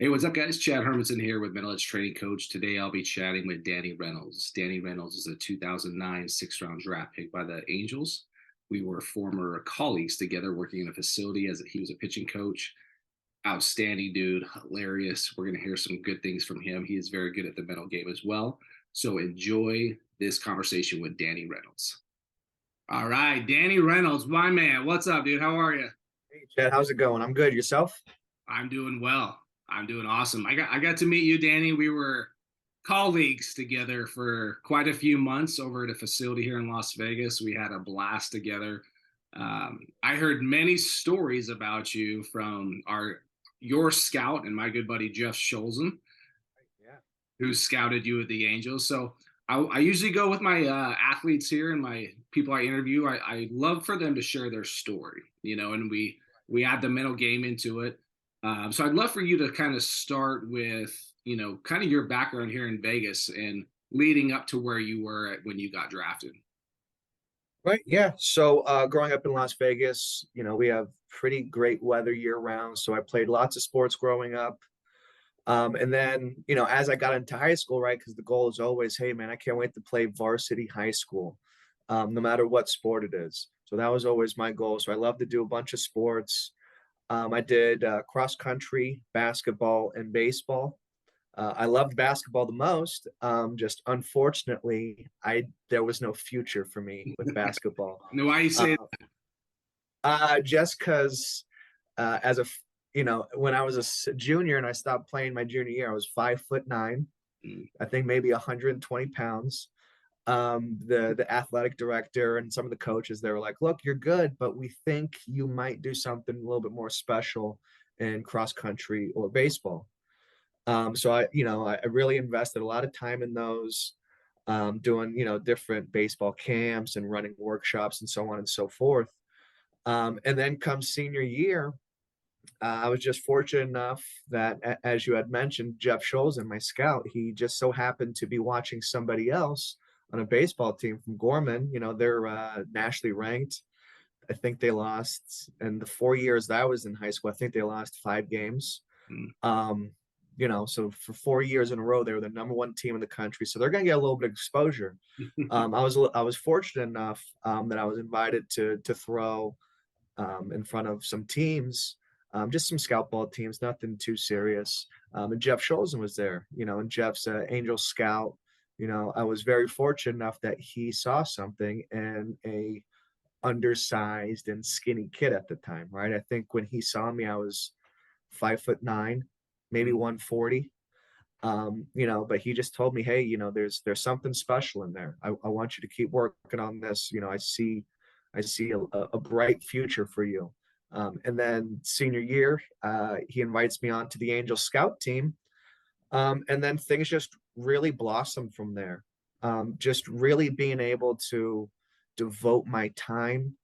Hey, what's up, guys? Chad Hermansen here with Mental Edge Training Coach. Today, I'll be chatting with Danny Reynolds. Danny Reynolds is a 2009 sixth-round draft pick by the Angels. We were former colleagues together working in a facility as he was a pitching coach. Outstanding dude, hilarious. We're going to hear some good things from him. He is very good at the mental game as well. So enjoy this conversation with Danny Reynolds. All right, Danny Reynolds, my man. What's up, dude? How are you? Hey Chad, how's it going? I'm good. Yourself? I'm doing well. I'm doing awesome. I got to meet you, Danny. We were colleagues together for quite a few months over at a facility here in Las Vegas. We had a blast together. I heard many stories about you from your scout and my good buddy Jeff Scholzen, Yeah. who scouted you at the Angels. So I usually go with my athletes here and my people I interview. I love for them to share their story, and we add the mental game into it. So I'd love for you to kind of start with, kind of your background here in Vegas and leading up to where you were when you got drafted. Right. Yeah. So growing up in Las Vegas, we have pretty great weather year round. So I played lots of sports growing up. And then, as I got into high school, right, because the goal is always, hey, man, I can't wait to play varsity high school, no matter what sport it is. So that was always my goal. So I love to do a bunch of sports. I did cross country, basketball, and baseball. I loved basketball the most. Just unfortunately, I there was no future for me with basketball. Now, why you Uh, say just because, as a when I was a junior and I stopped playing my junior year, I was 5'9". that? I think maybe 120 pounds. The athletic director and some of the coaches, they were like, "Look, you're good, but we think you might do something a little bit more special in cross country or baseball." So I really invested a lot of time in those, doing, different baseball camps and running workshops and so on and so forth. And then come senior year, I was just fortunate enough that, as you had mentioned, Jeff Scholz, my scout, he just so happened to be watching somebody else on a baseball team from Gorman. They're nationally ranked. I think they lost in the 4 years that I was in high school. I think they lost 5 games. Mm. Um, so for 4 years in a row, they were the number one team in the country. So they're going to get a little bit of exposure. I was fortunate enough that I was invited to throw in front of some teams, just some scout ball teams, nothing too serious. And Jeff Scholzen was there, and Jeff's an Angel scout. I was very fortunate enough that he saw something in a undersized and skinny kid at the time, right? I think when he saw me, I was 5'9", maybe 140. But he just told me, hey, there's something special in there. I want you to keep working on this. I see a bright future for you. And then senior year, he invites me on to the Angel Scout team. And then things just really blossomed from there. Just really being able to devote my time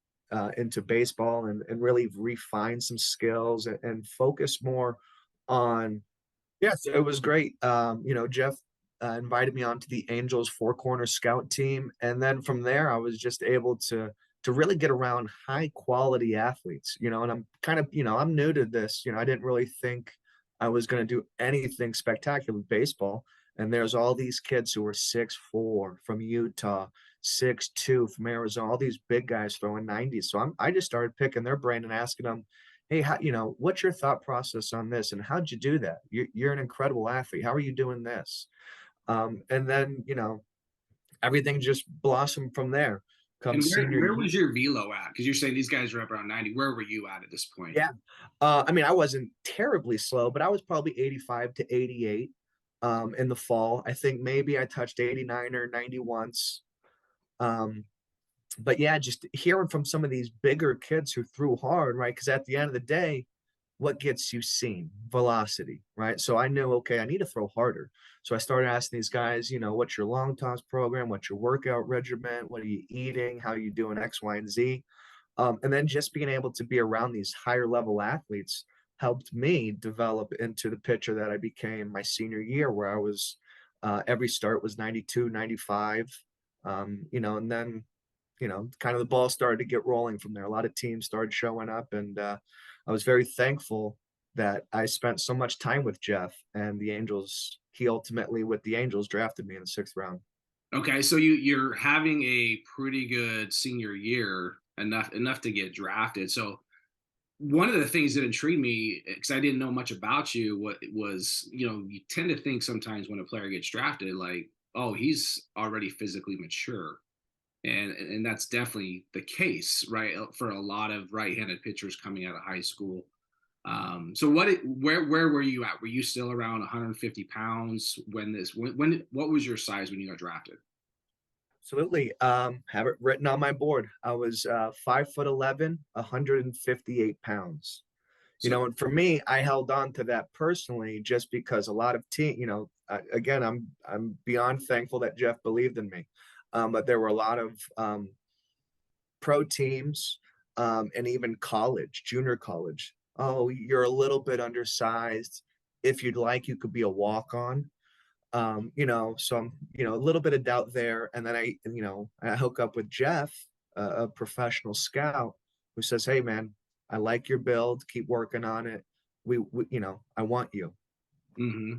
into baseball and really refine some skills and focus more on. Yes, it was great. Jeff invited me onto the Angels Four Corner Scout team, and then from there, I was just able to really get around high quality athletes. And I'm kind of, I'm new to this. I didn't really think I was going to do anything spectacular with baseball. And there's all these kids who are 6'4" from Utah, 6'2" from Arizona, all these big guys throwing 90s. So I just started picking their brain and asking them, hey, what's your thought process on this? And how'd you do that? You're an incredible athlete. How are you doing this? And then, everything just blossomed from there. Come And where senior where year. was your velo at? Because you're saying these guys are up around 90. Where were you at this point? Yeah. I mean, I wasn't terribly slow, but I was probably 85 to 88 in the fall. I think maybe I touched 89 or 90 once. Um, but yeah, just hearing from some of these bigger kids who threw hard, right? Because at the end of the day, what gets you seen? Velocity, right? So I knew, okay, I need to throw harder. So I started asking these guys, what's your long toss program? What's your workout regimen? What are you eating? How are you doing X, Y, and Z? And then just being able to be around these higher level athletes helped me develop into the pitcher that I became my senior year, where I was every start was 92, 95. And then kind of the ball started to get rolling from there. A lot of teams started showing up, and I was very thankful that I spent so much time with Jeff and the Angels. He ultimately, with the Angels, drafted me in the 6th round. Okay, so you're having a pretty good senior year, enough to get drafted. So one of the things that intrigued me, because I didn't know much about you, what was, you tend to think sometimes when a player gets drafted, like, oh, he's already physically mature, and that's definitely the case, right, for a lot of right-handed pitchers coming out of high school. So where were you at? Were you still around 150 pounds what was your size when you got drafted? Absolutely. Have it written on my board. I was 5'11", 158 pounds. So And for me, I held on to that personally just because a lot of again, I'm beyond thankful that Jeff believed in me. But there were a lot of pro teams, and even college, junior college. Oh, you're a little bit undersized. If you'd like, you could be a walk on. So I'm, a little bit of doubt there. And then I hook up with Jeff, a professional scout, who says, "Hey, man, I like your build. Keep working on it. I want you." hmm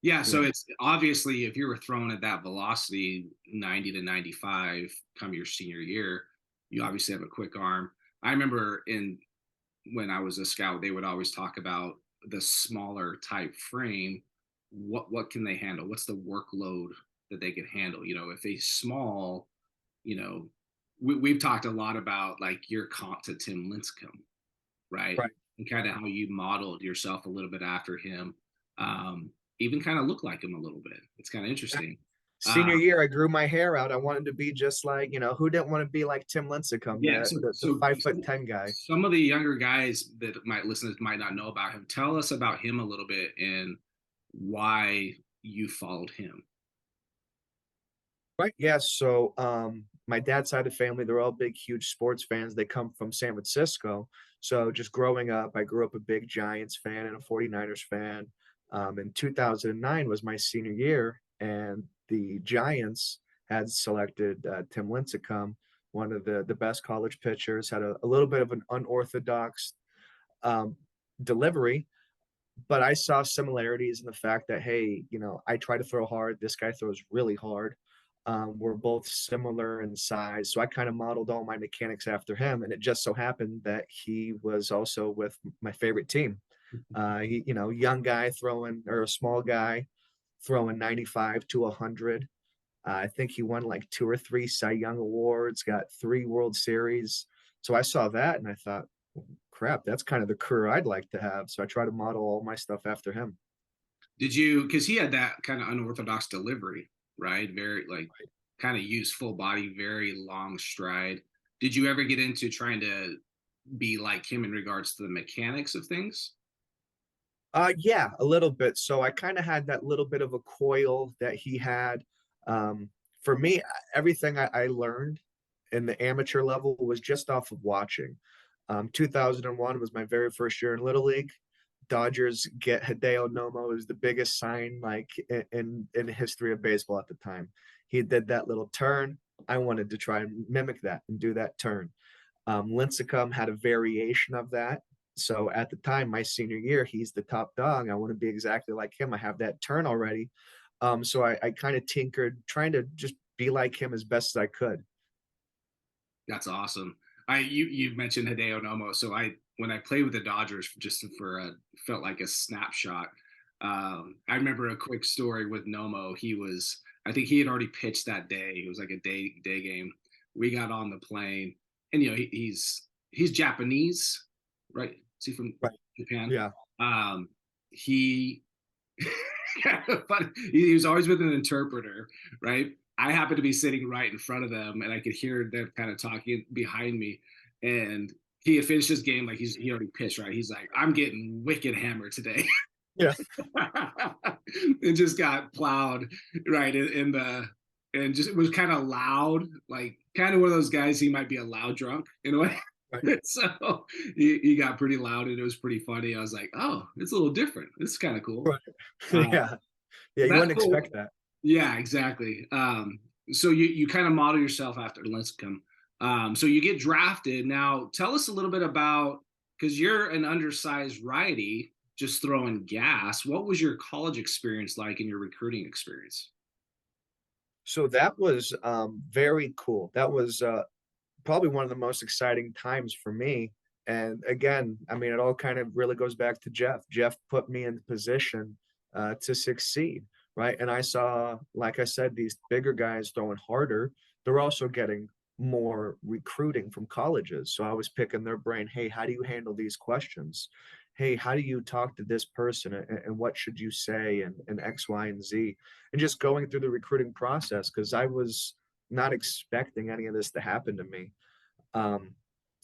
Yeah, You so know, it's obviously if you were thrown at that velocity, 90 to 95, come your senior year, you obviously have a quick arm. I remember when I was a scout, they would always talk about the smaller type frame. What can they handle? What's the workload that they could handle? If a small, you know, we've talked a lot about like your comp to Tim Lincecum, right? right. And kind of how you modeled yourself a little bit after him, even kind of look like him a little bit. It's kind of interesting. Senior Uh, year, I grew my hair out. I wanted to be just like, who didn't want to be like Tim Lincecum, yeah, so the so 5'10" guy. some of the younger guys that might listeners might not know about him. Tell us about him a little bit and why you followed him. Right. Yeah. So my dad's side of the family, they're all big, huge sports fans. They come from San Francisco. So just growing up, I grew up a big Giants fan and a 49ers fan. In 2009 was my senior year, and the Giants had selected Tim Lincecum, one of the best college pitchers, had a little bit of an unorthodox um, delivery, but I saw similarities in the fact that, hey, I try to throw hard. This guy throws really hard. We're both similar in size. So I kind of modeled all my mechanics after him. And it just so happened that he was also with my favorite team. Young guy throwing, or a small guy throwing 95 to 100. I think he won like 2 or 3 Cy Young awards, got 3 World Series. So I saw that and I thought, crap, that's kind of the career I'd like to have. So I try to model all my stuff after him. Did you, because he had that kind of unorthodox delivery, right? Very like kind of use full body, very long stride. Did you ever get into trying to be like him in regards to the mechanics of things? Yeah, a little bit. So I kind of had that little bit of a coil that he had. For me, everything I learned in the amateur level was just off of watching. 2001 was my very first year in Little League. Dodgers get Hideo Nomo is the biggest sign like in the history of baseball at the time. He did that little turn. I wanted to try and mimic that and do that turn. Lincecum had a variation of that. So at the time, my senior year, he's the top dog. I want to be exactly like him. I have that turn already. So I kind of tinkered, trying to just be like him as best as I could. That's awesome. You mentioned Hideo Nomo, so I when I played with the Dodgers just for a felt like a snapshot. I remember a quick story with Nomo. I think he had already pitched that day. It was like a day game. We got on the plane, and he's Japanese, right? Is he from Right. Japan? Yeah. Um, he but he was always with an interpreter, right? I happened to be sitting right in front of them, and I could hear them kind of talking behind me. And he had finished his game, like he already pitched, right? He's like, "I'm getting wicked hammered today," Yeah. and just got plowed right in the, and just it was kind of loud, like kind of one of those guys. He might be a loud drunk in a way. Right. So he got pretty loud, and it was pretty funny. I was like, "Oh, it's a little different. It's kind of cool." Right. Uh, Yeah. Yeah. You that's wouldn't cool. expect that. Yeah, exactly. So you kind of model yourself after Lincecum. So you get drafted. Now, tell us a little bit about, because you're an undersized righty. just throwing gas. What was your college experience like and your recruiting experience? So that was very cool. That was probably one of the most exciting times for me. And again, I mean, it all kind of really goes back to Jeff. Jeff put me in the position to succeed, right? And I saw, like I said, these bigger guys throwing harder. They're also getting more recruiting from colleges. So I was picking their brain. Hey, how do you handle these questions? Hey, how do you talk to this person and what should you say and X, Y, and Z? And just going through the recruiting process because I was not expecting any of this to happen to me. Um,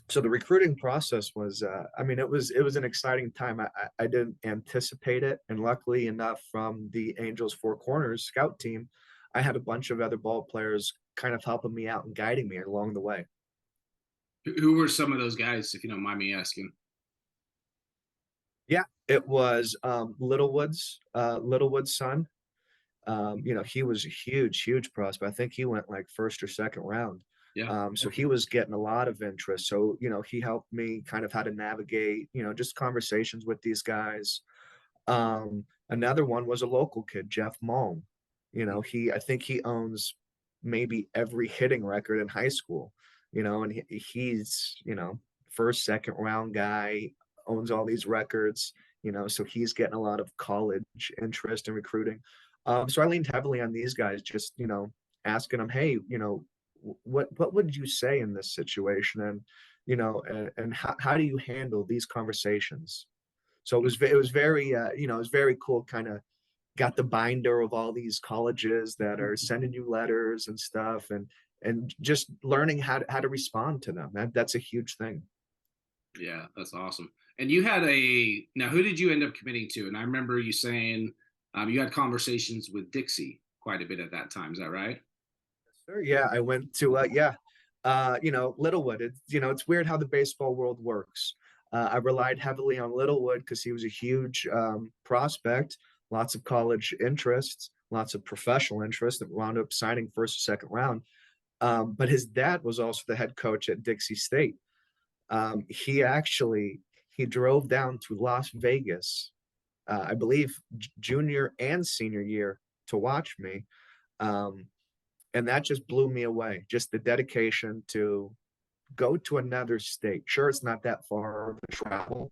so the recruiting process was, I mean, it was an exciting time. I didn't anticipate it, and luckily enough, from the Angels Four Corners scout team, I had a bunch of other ball players kind of helping me out and guiding me along the way. Who were some of those guys, if you don't mind me asking? Yeah, it was Littlewood's son. He was a huge, huge prospect. I think he went like first or second round. Yeah. So Okay. he was getting a lot of interest. So, he helped me kind of how to navigate, just conversations with these guys. Another one was a local kid, Jeff Malm. I think he owns maybe every hitting record in high school, and he's, first, second round guy, owns all these records, so he's getting a lot of college interest and recruiting. So I leaned heavily on these guys, just, asking them, hey, what would you say in this situation? And, and how do you handle these conversations? So it was very it was very cool. Kind of got the binder of all these colleges that are sending you letters and stuff, and just learning how to respond to them. That's a huge thing. Yeah, that's awesome. And you had a now who did you end up committing to? And I remember you saying you had conversations with Dixie quite a bit at that time. Is that right? Sure. Yeah, I went to Littlewood. It's weird how the baseball world works. I relied heavily on Littlewood because he was a huge prospect, lots of college interests, lots of professional interest that wound up signing first or second round. But his dad was also the head coach at Dixie State. He drove down to Las Vegas, I believe, junior and senior year to watch me. Um, and that just blew me away. Just the dedication to go to another state. Sure, it's not that far of a travel,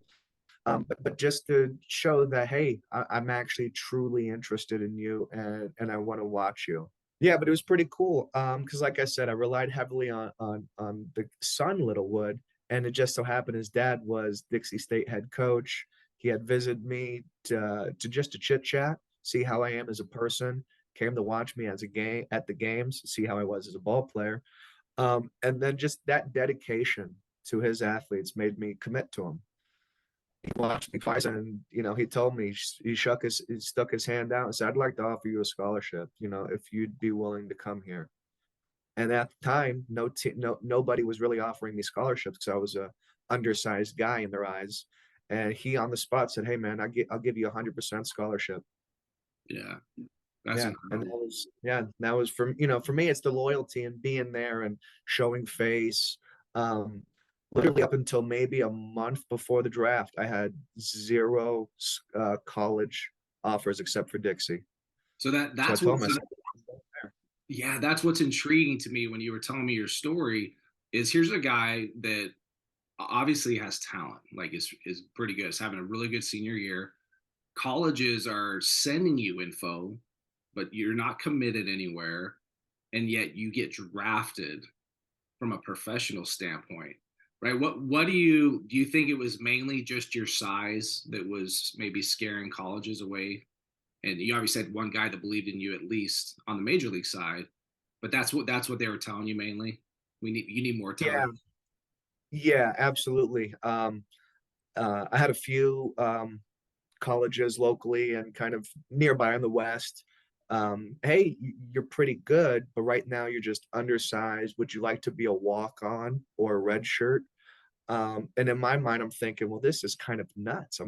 but just to show that, hey, I'm actually truly interested in you, and I want to watch you. Yeah, but it was pretty cool. Because like I said, I relied heavily on the son Littlewood, and it just so happened his dad was Dixie State head coach. He had visited me to just to chit chat, see how I am as a person, came to watch me as a game at the games, see how I was as a ball player. And then just that dedication to his athletes made me commit to him. He watched me twice, and he told me, he stuck his hand out and said, "I'd like to offer you a scholarship. If you'd be willing to come here." And at the time, nobody was really offering me scholarships because I was a undersized guy in their eyes. And he on the spot said, "Hey man, I'll give you 100% scholarship." Yeah, that's Yeah, and incredible. that was for me, it's the loyalty and being there and showing face. Um, Literally up until maybe a month before the draft, I had zero college offers except for Dixie. So that So I that's told what's myself, yeah, that's what's intriguing to me when you were telling me your story. Is here's a guy that obviously has talent, like is pretty good. Is having a really good senior year. Colleges are sending you info, but you're not committed anywhere, and yet you get drafted from a professional standpoint, right? What do you think it was mainly just your size that was maybe scaring colleges away? And you obviously had one guy that believed in you at least on the major league side, but that's what they were telling you mainly. You need more yeah, time. yeah, absolutely. I had a few colleges locally and kind of nearby in the West. Hey, you're pretty good, but right now you're just undersized. Would you like to be a walk on or a red shirt? And in my mind, I'm thinking, well, this is kind of nuts.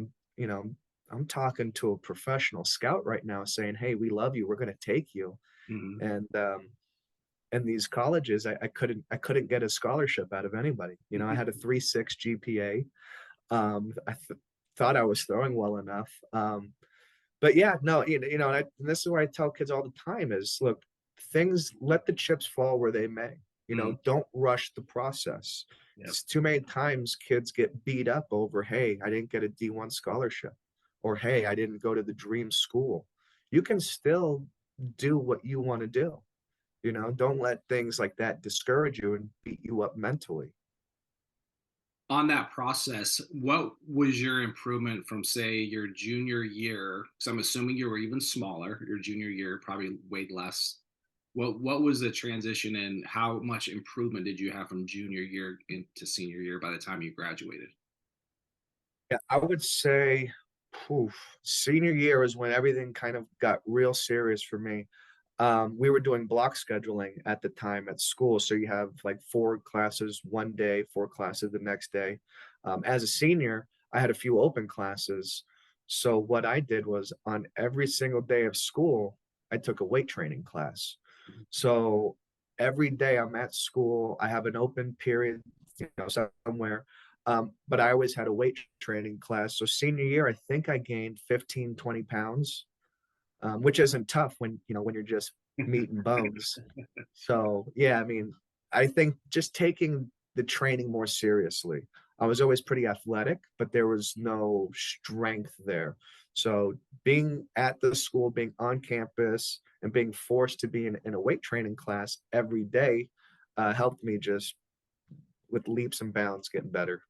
I'm talking to a professional scout right now saying, hey, we love you. We're going to take you. Mm-hmm. And these colleges, I couldn't get a scholarship out of anybody. I had a 3.6 GPA. thought I was throwing well enough. But yeah, no, and this is what I tell kids all the time is, look, things, let the chips fall where they may. Mm, Don't rush the process. yep. It's too many times kids get beat up over, hey, I didn't get a D1 scholarship, or hey, I didn't go to the dream school. You can still do what you want to do. Don't let things like that discourage you and beat you up mentally. On that process, what was your improvement from, say, your junior year? Because I'm assuming you were even smaller. Your junior year probably weighed less. What was the transition, and how much improvement did you have from junior year into senior year by the time you graduated? Yeah, I would say, senior year is when everything kind of got real serious for me. We were doing block scheduling at the time at school, so you have like 4 classes one day, 4 classes the next day. As a senior, I had a few open classes. So what I did was on every single day of school, I took a weight training class. So every day I'm at school, I have an open period, somewhere. But I always had a weight training class. So senior year, I think I gained 15, 20 pounds, which isn't tough when you're just meat and bones. So yeah, I mean, I think just taking the training more seriously. I was always pretty athletic, but there was no strength there. So being at the school, being on campus, and being forced to be in a weight training class every day helped me just with leaps and bounds getting better.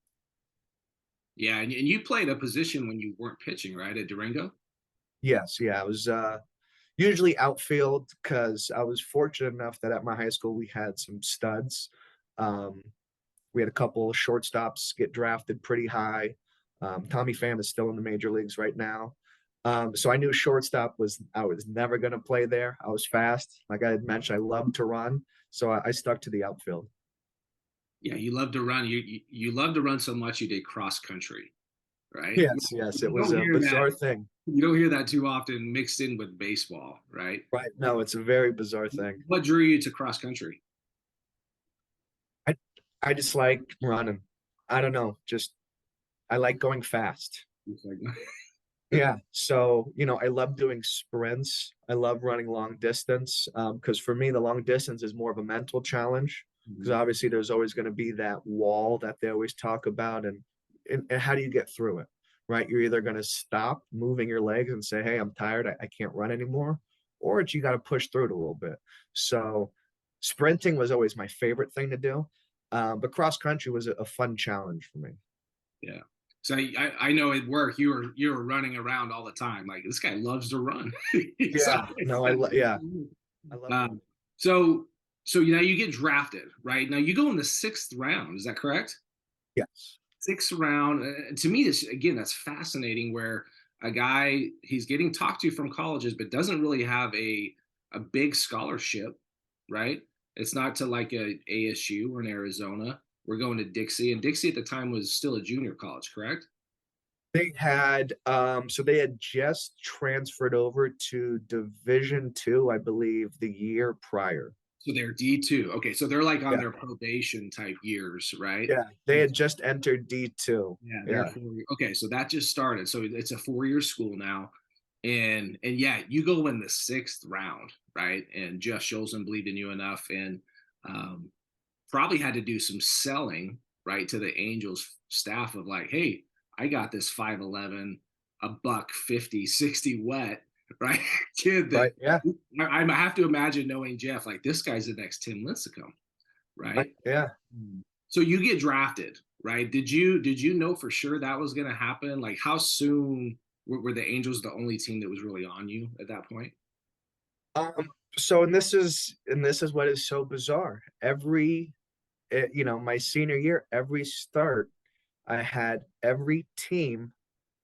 Yeah, and you played a position when you weren't pitching, right, at Durango? Yes, yeah, I was usually outfield because I was fortunate enough that at my high school we had some studs. Um, we had a couple of shortstops get drafted pretty high. Tommy Pham is still in the major leagues right now. So I knew shortstop was I was never going to play there. I was fast, like I had mentioned. I loved to run, so I stuck to the outfield. Yeah, you love to run. You love to run so much you did cross country, right? Yes, yes, it You was don't a hear that. bizarre thing. You don't hear that too often mixed in with baseball, right? Right? No, it's a very bizarre thing. What drew you to cross country? I I just like running. I don't know, just I like going fast. It's like, Yeah. So, I love doing sprints. I love running long distance. Because for me, the long distance is more of a mental challenge. Because Mhm. obviously there's always going to be that wall that they always talk about. And how do you get through it? Right? You're either going to stop moving your legs and say, hey, I'm tired, I can't run anymore, or you got to push through it a little bit. So sprinting was always my favorite thing to do. But cross country was a fun challenge for me. Yeah. So I know at work you were running around all the time. Like this guy loves to run. So, Yeah. No, yeah, I love running. um, so so you get drafted, right? Now you go in the sixth round. Is that correct? Yes. Sixth round. To me, this again, that's fascinating. Where a guy he's getting talked to from colleges, but doesn't really have a big scholarship, right? It's not to like a ASU or an Arizona. We're going to Dixie, and Dixie at the time was still a junior college, correct? They had just transferred over to Division 2, I believe, the year prior. So they're D2. Okay, so they're like on Yeah, their probation type years, right? yeah. They had just entered D2. Yeah, they're Yeah, 4 year. Okay, so that just started. So it's a 4 year school now, and yeah, you go in the sixth round, right? And Jeff Scholzen believed in you enough, and um, probably had to do some selling, right, to the Angels staff of like, hey, I got this 5'11", a buck 50, 60 wet, right? Kid that right. Yeah, I have to imagine knowing Jeff, like this guy's the next Tim Lincecum, right. right? Yeah. So you get drafted, right? Did you know for sure that was going to happen? Like how soon were the Angels the only team that was really on you at that point? So and this is what is so bizarre. My senior year, every start, I had every team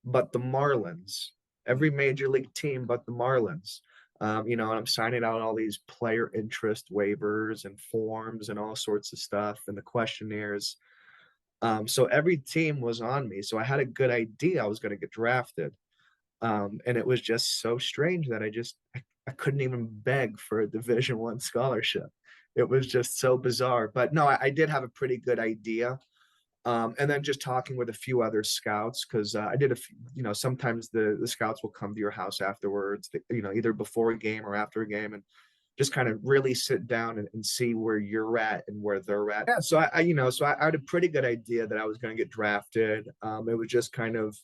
but the Marlins, every major league team but the Marlins. And I'm signing out all these player interest waivers and forms and all sorts of stuff and the questionnaires. So every team was on me. So I had a good idea I was going to get drafted. And it was just so strange that I couldn't even beg for a Division 1 scholarship. It was just so bizarre. But no, I did have a pretty good idea. And then just talking with a few other scouts because I did a few, sometimes the scouts will come to your house afterwards, either before a game or after a game, and just kind of really sit down and see where you're at and where they're at. Yeah, so I had a pretty good idea that I was going to get drafted. It was just kind of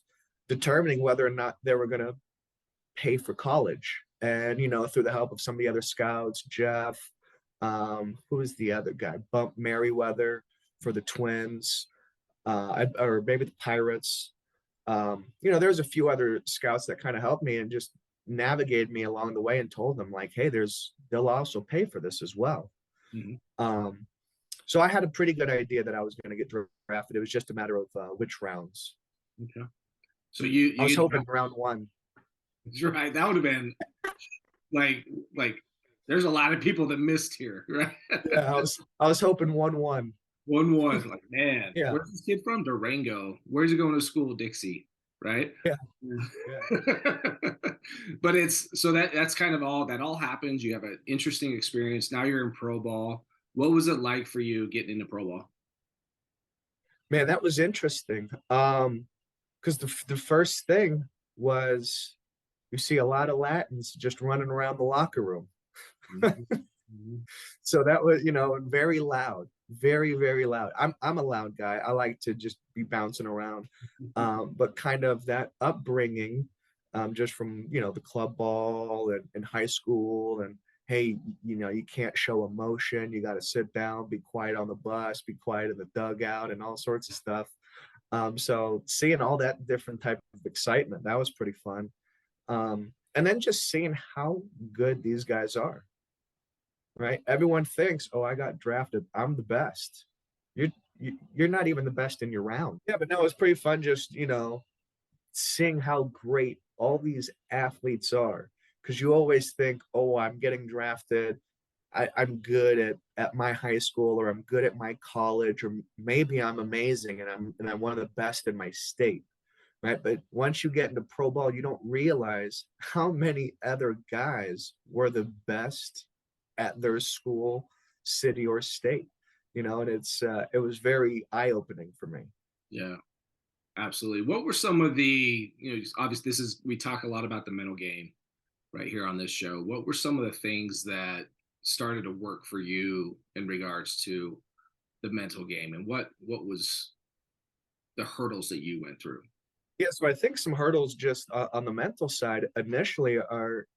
determining whether or not they were going to pay for college. And through the help of some of the other scouts, Jeff, who was the other guy? Bump Merriweather for the Twins, or maybe the Pirates. There's a few other scouts that kind of helped me and just navigated me along the way and told them like, hey, they'll also pay for this as well. Hmm. Um, so I had a pretty good idea that I was going to get drafted. It was just a matter of which rounds. Okay. So you I was you hoping round one. you're right. That would have been like like there's a lot of people that missed here, right? Yeah, I was hoping 1-1. 1-1. Like, man, Yeah, where's this kid from? Durango. Where's he going to school? Dixie, right? yeah, yeah. But it's so that's kind of all happens. You have an interesting experience. Now you're in pro ball. What was it like for you getting into pro ball? Man, that was interesting. Because the first thing was you see a lot of Latins just running around the locker room. Mhm. Mhm. So that was, very loud, very, very loud. I'm a loud guy. I like to just be bouncing around. But kind of that upbringing, just from, the club ball and high school and hey, you can't show emotion. You got to sit down, be quiet on the bus, be quiet in the dugout and all sorts of stuff. So seeing all that different type of excitement, that was pretty fun. And then just seeing how good these guys are, right? Everyone thinks, oh, I got drafted. I'm the best. You're you're not even the best in your round. Yeah, but no, it's pretty fun just, seeing how great all these athletes are. Because you always think, oh, I'm getting drafted. I'm good at my high school, or I'm good at my college, or maybe I'm amazing and I'm one of the best in my state. Right. But once you get into pro ball, you don't realize how many other guys were the best at their school, city, or state. And it was very eye-opening for me. Yeah, absolutely. What were some of the, obviously this is we talk a lot about the mental game right here on this show. What were some of the things that started to work for you in regards to the mental game, and what was the hurdles that you went through? Yeah, so I think some hurdles just on the mental side initially are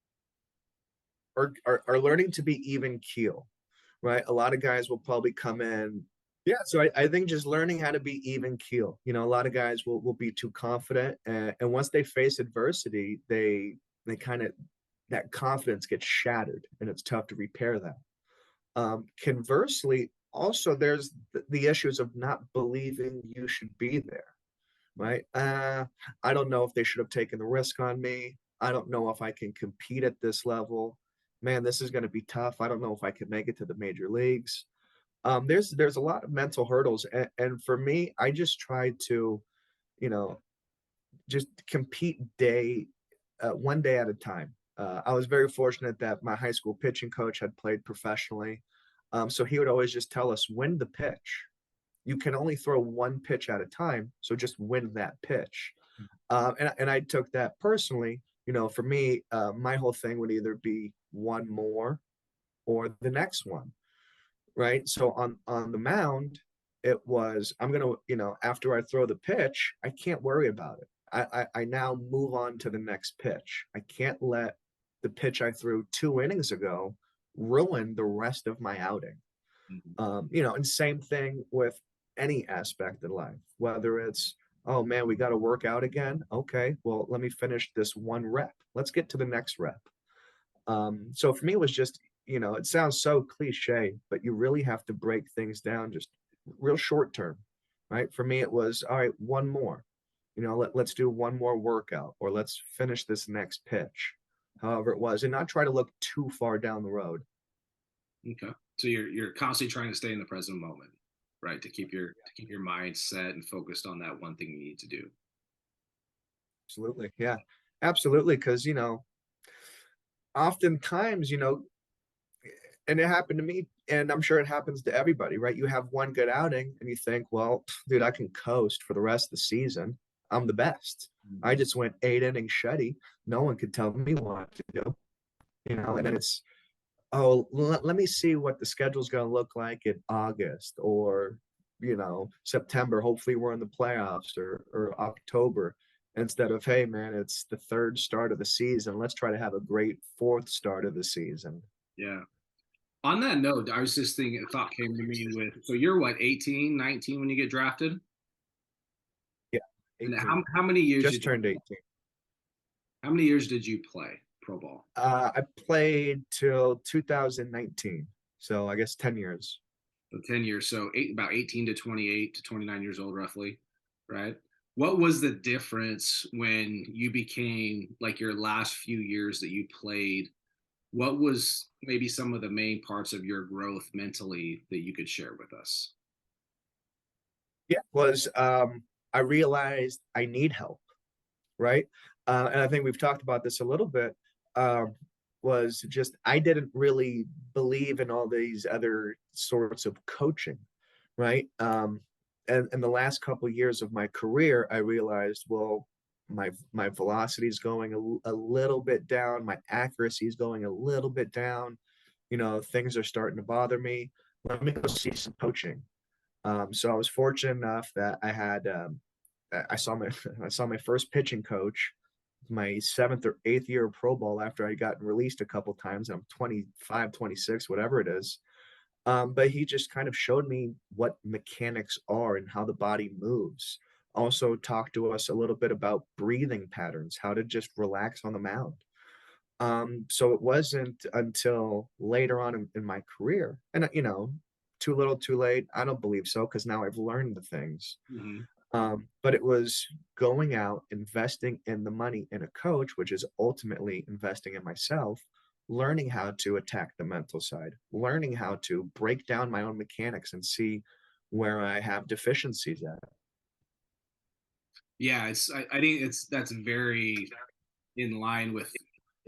learning to be even keel, right? A lot of guys will probably come in. Yeah, so I think just learning how to be even keel. A lot of guys will be too confident, and once they face adversity, they kind of that confidence gets shattered, and it's tough to repair that. Conversely, also there's the issues of not believing you should be there, right? I don't know if they should have taken the risk on me. I don't know if I can compete at this level. Man, this is going to be tough. I don't know if I can make it to the major leagues. There's a lot of mental hurdles, and for me, I just try to, you know, just compete one day at a time. I was very fortunate that my high school pitching coach had played professionally, so he would always just tell us, "Win the pitch. You can only throw one pitch at a time, so just win that pitch." And I took that personally. For me, my whole thing would either be one more or the next one, right? So on the mound, it was I'm gonna, after I throw the pitch, I can't worry about it. I now move on to the next pitch. I can't let the pitch I threw 2 innings ago ruin the rest of my outing. Mhm. And same thing with any aspect in life, whether it's, oh man, we got to work out again. Okay, well, let me finish this one rep. Let's get to the next rep. So for me, it was just, it sounds so cliche, but you really have to break things down just real short term, right? For me, it was, all right, one more, let's do one more workout, or let's finish this next pitch, however it was, and not try to look too far down the road. Okay. So you're constantly trying to stay in the present moment, right? To keep your mind set and focused on that one thing you need to do. Absolutely. Yeah, absolutely. Because, oftentimes, And it happened to me, and I'm sure it happens to everybody, right? You have one good outing and you think, well, dude, I can coast for the rest of the season. I'm the best. I Mhm. just went 8 innings shutty. No one could tell me what to do, and then it's, oh, let me see what the schedule's going to look like in August or, September. Hopefully we're in the playoffs or October instead of, hey, man, it's the third start of the season. Let's try to have a great fourth start of the season. Yeah. On that note, I was just thinking, a thought came to me with, so you're what, 18, 19 when you get drafted? Yeah, And 18. how many years Just did you, turned 18. how many years did you play pro ball? I played till 2019, so I guess 10 years. So 10 years. So about 18 to 28 to 29 years old, roughly, right? What was the difference when you became like your last few years that you played? What was maybe some of the main parts of your growth mentally that you could share with us? Yeah, was I realized I need help, right? And I think we've talked about this a little bit. Um, was just I didn't really believe in all these other sorts of coaching, right? And in the last couple of years of my career, I realized, well, my velocity is going a little bit down, my accuracy is going a little bit down. Things are starting to bother me. Let me go see some coaching. So I was fortunate enough that I saw my I saw my first pitching coach my seventh or eighth year of pro ball after I got released a couple times. I'm 25, 26, whatever it is. But he just kind of showed me what mechanics are and how the body moves. Also talked to us a little bit about breathing patterns, how to just relax on the mound. So it wasn't until later on in my career, and too little, too late. I don't believe so because now I've learned the things. Mhm. But it was going out, investing in the money in a coach, which is ultimately investing in myself, learning how to attack the mental side, learning how to break down my own mechanics and see where I have deficiencies at. Yeah, I think that's very in line with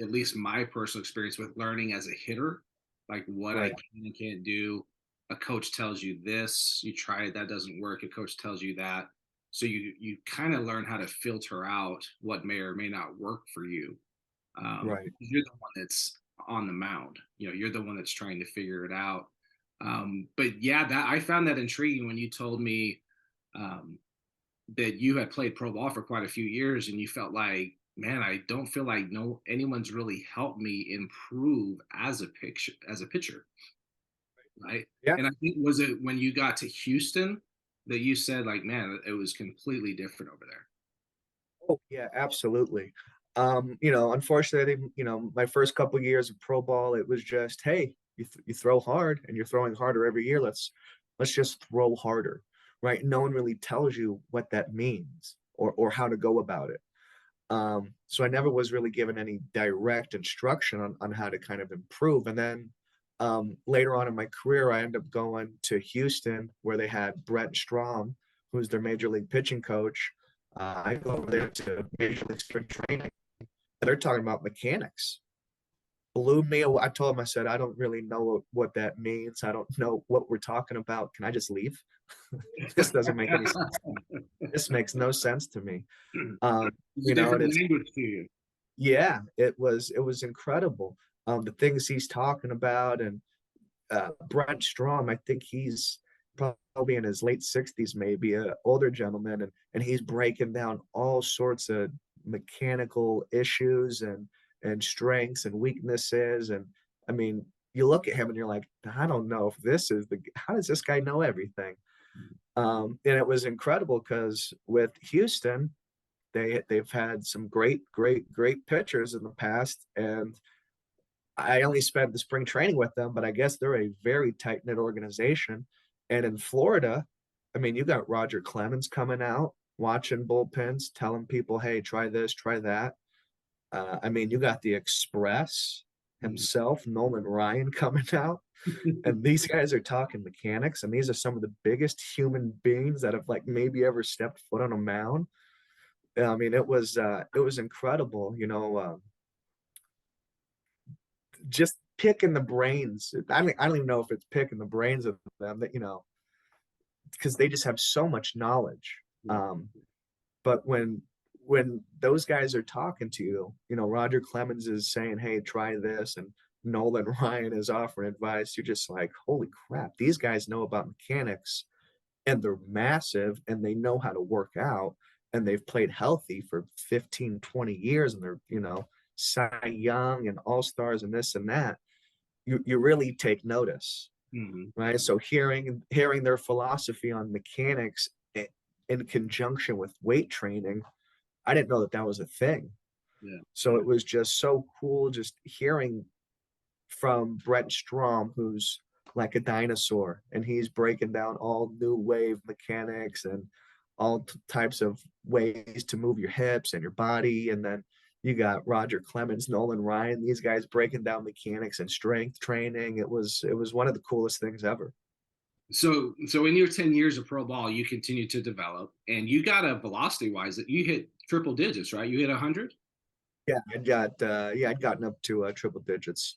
at least my personal experience with learning as a hitter, like what I Right, can and can't do. A coach tells you this, you try it, that doesn't work. A coach tells you that. So you kind of learn how to filter out what may or may not work for you. right. You're the one that's on the mound. You're the one that's trying to figure it out. But yeah, that I found that intriguing when you told me um, that you had played pro ball for quite a few years and you felt like, man, I don't feel like no anyone's really helped me improve as a pitcher, right? Yeah. And I think was it when you got to Houston that you said like, man, it was completely different over there. Oh, yeah, absolutely. Unfortunately, I think, my first couple years of pro ball, it was just, hey, you throw hard and you're throwing harder every year. Let's just throw harder, right? No one really tells you what that means or how to go about it. So I never was really given any direct instruction on how to kind of improve. And then later on in my career, I ended up going to Houston where they had Brett Strom, who's their major league pitching coach. I go over there to major league spring training. They're talking about mechanics. Blew me away. I told him, I said, I don't really know what that means. I don't know what we're talking about. Can I just leave? This doesn't make any sense. This makes no sense to me. Um, It's a you know, and different it's language to you. Yeah, it was incredible. The things he's talking about, and Brent Strom, I think he's probably in his late 60s, maybe a older gentleman, and he's breaking down all sorts of mechanical issues and strengths and weaknesses. And I mean, you look at him and you're like, I don't know if this is the how does this guy know everything? And it was incredible because with Houston, they've had some great pitchers in the past, and I only spent the spring training with them, but I guess they're a very tight knit organization. And in Florida, I mean, you got Roger Clemens coming out, watching bullpens, telling people, "Hey, try this, try that." I mean, you got the Express himself, Nolan Ryan, coming out, and these guys are talking mechanics, and these are some of the biggest human beings that have like maybe ever stepped foot on a mound. I mean, it was incredible, just picking the brains. I don't even know if it's picking the brains of them that, because they just have so much knowledge. Yeah. Um, but when those guys are talking to you, Roger Clemens is saying, "Hey, try this," and Nolan Ryan is offering advice. You're just like, "Holy crap! These guys know about mechanics, and they're massive, and they know how to work out, and they've played healthy for 15, 20 years, and they're Cy Young and All Stars and this and that." You really take notice, Hmm. right? So hearing their philosophy on mechanics in conjunction with weight training, I didn't know that that was a thing. Yeah. So it was just so cool just hearing from Brent Strom, who's like a dinosaur, and he's breaking down all new wave mechanics and all types of ways to move your hips and your body. And then you got Roger Clemens, Nolan Ryan, these guys breaking down mechanics and strength training. It was one of the coolest things ever. So in your 10 years of pro ball, you continue to develop, and you got a velocity wise that you hit triple digits, right? You hit 100. I'd gotten up to triple digits.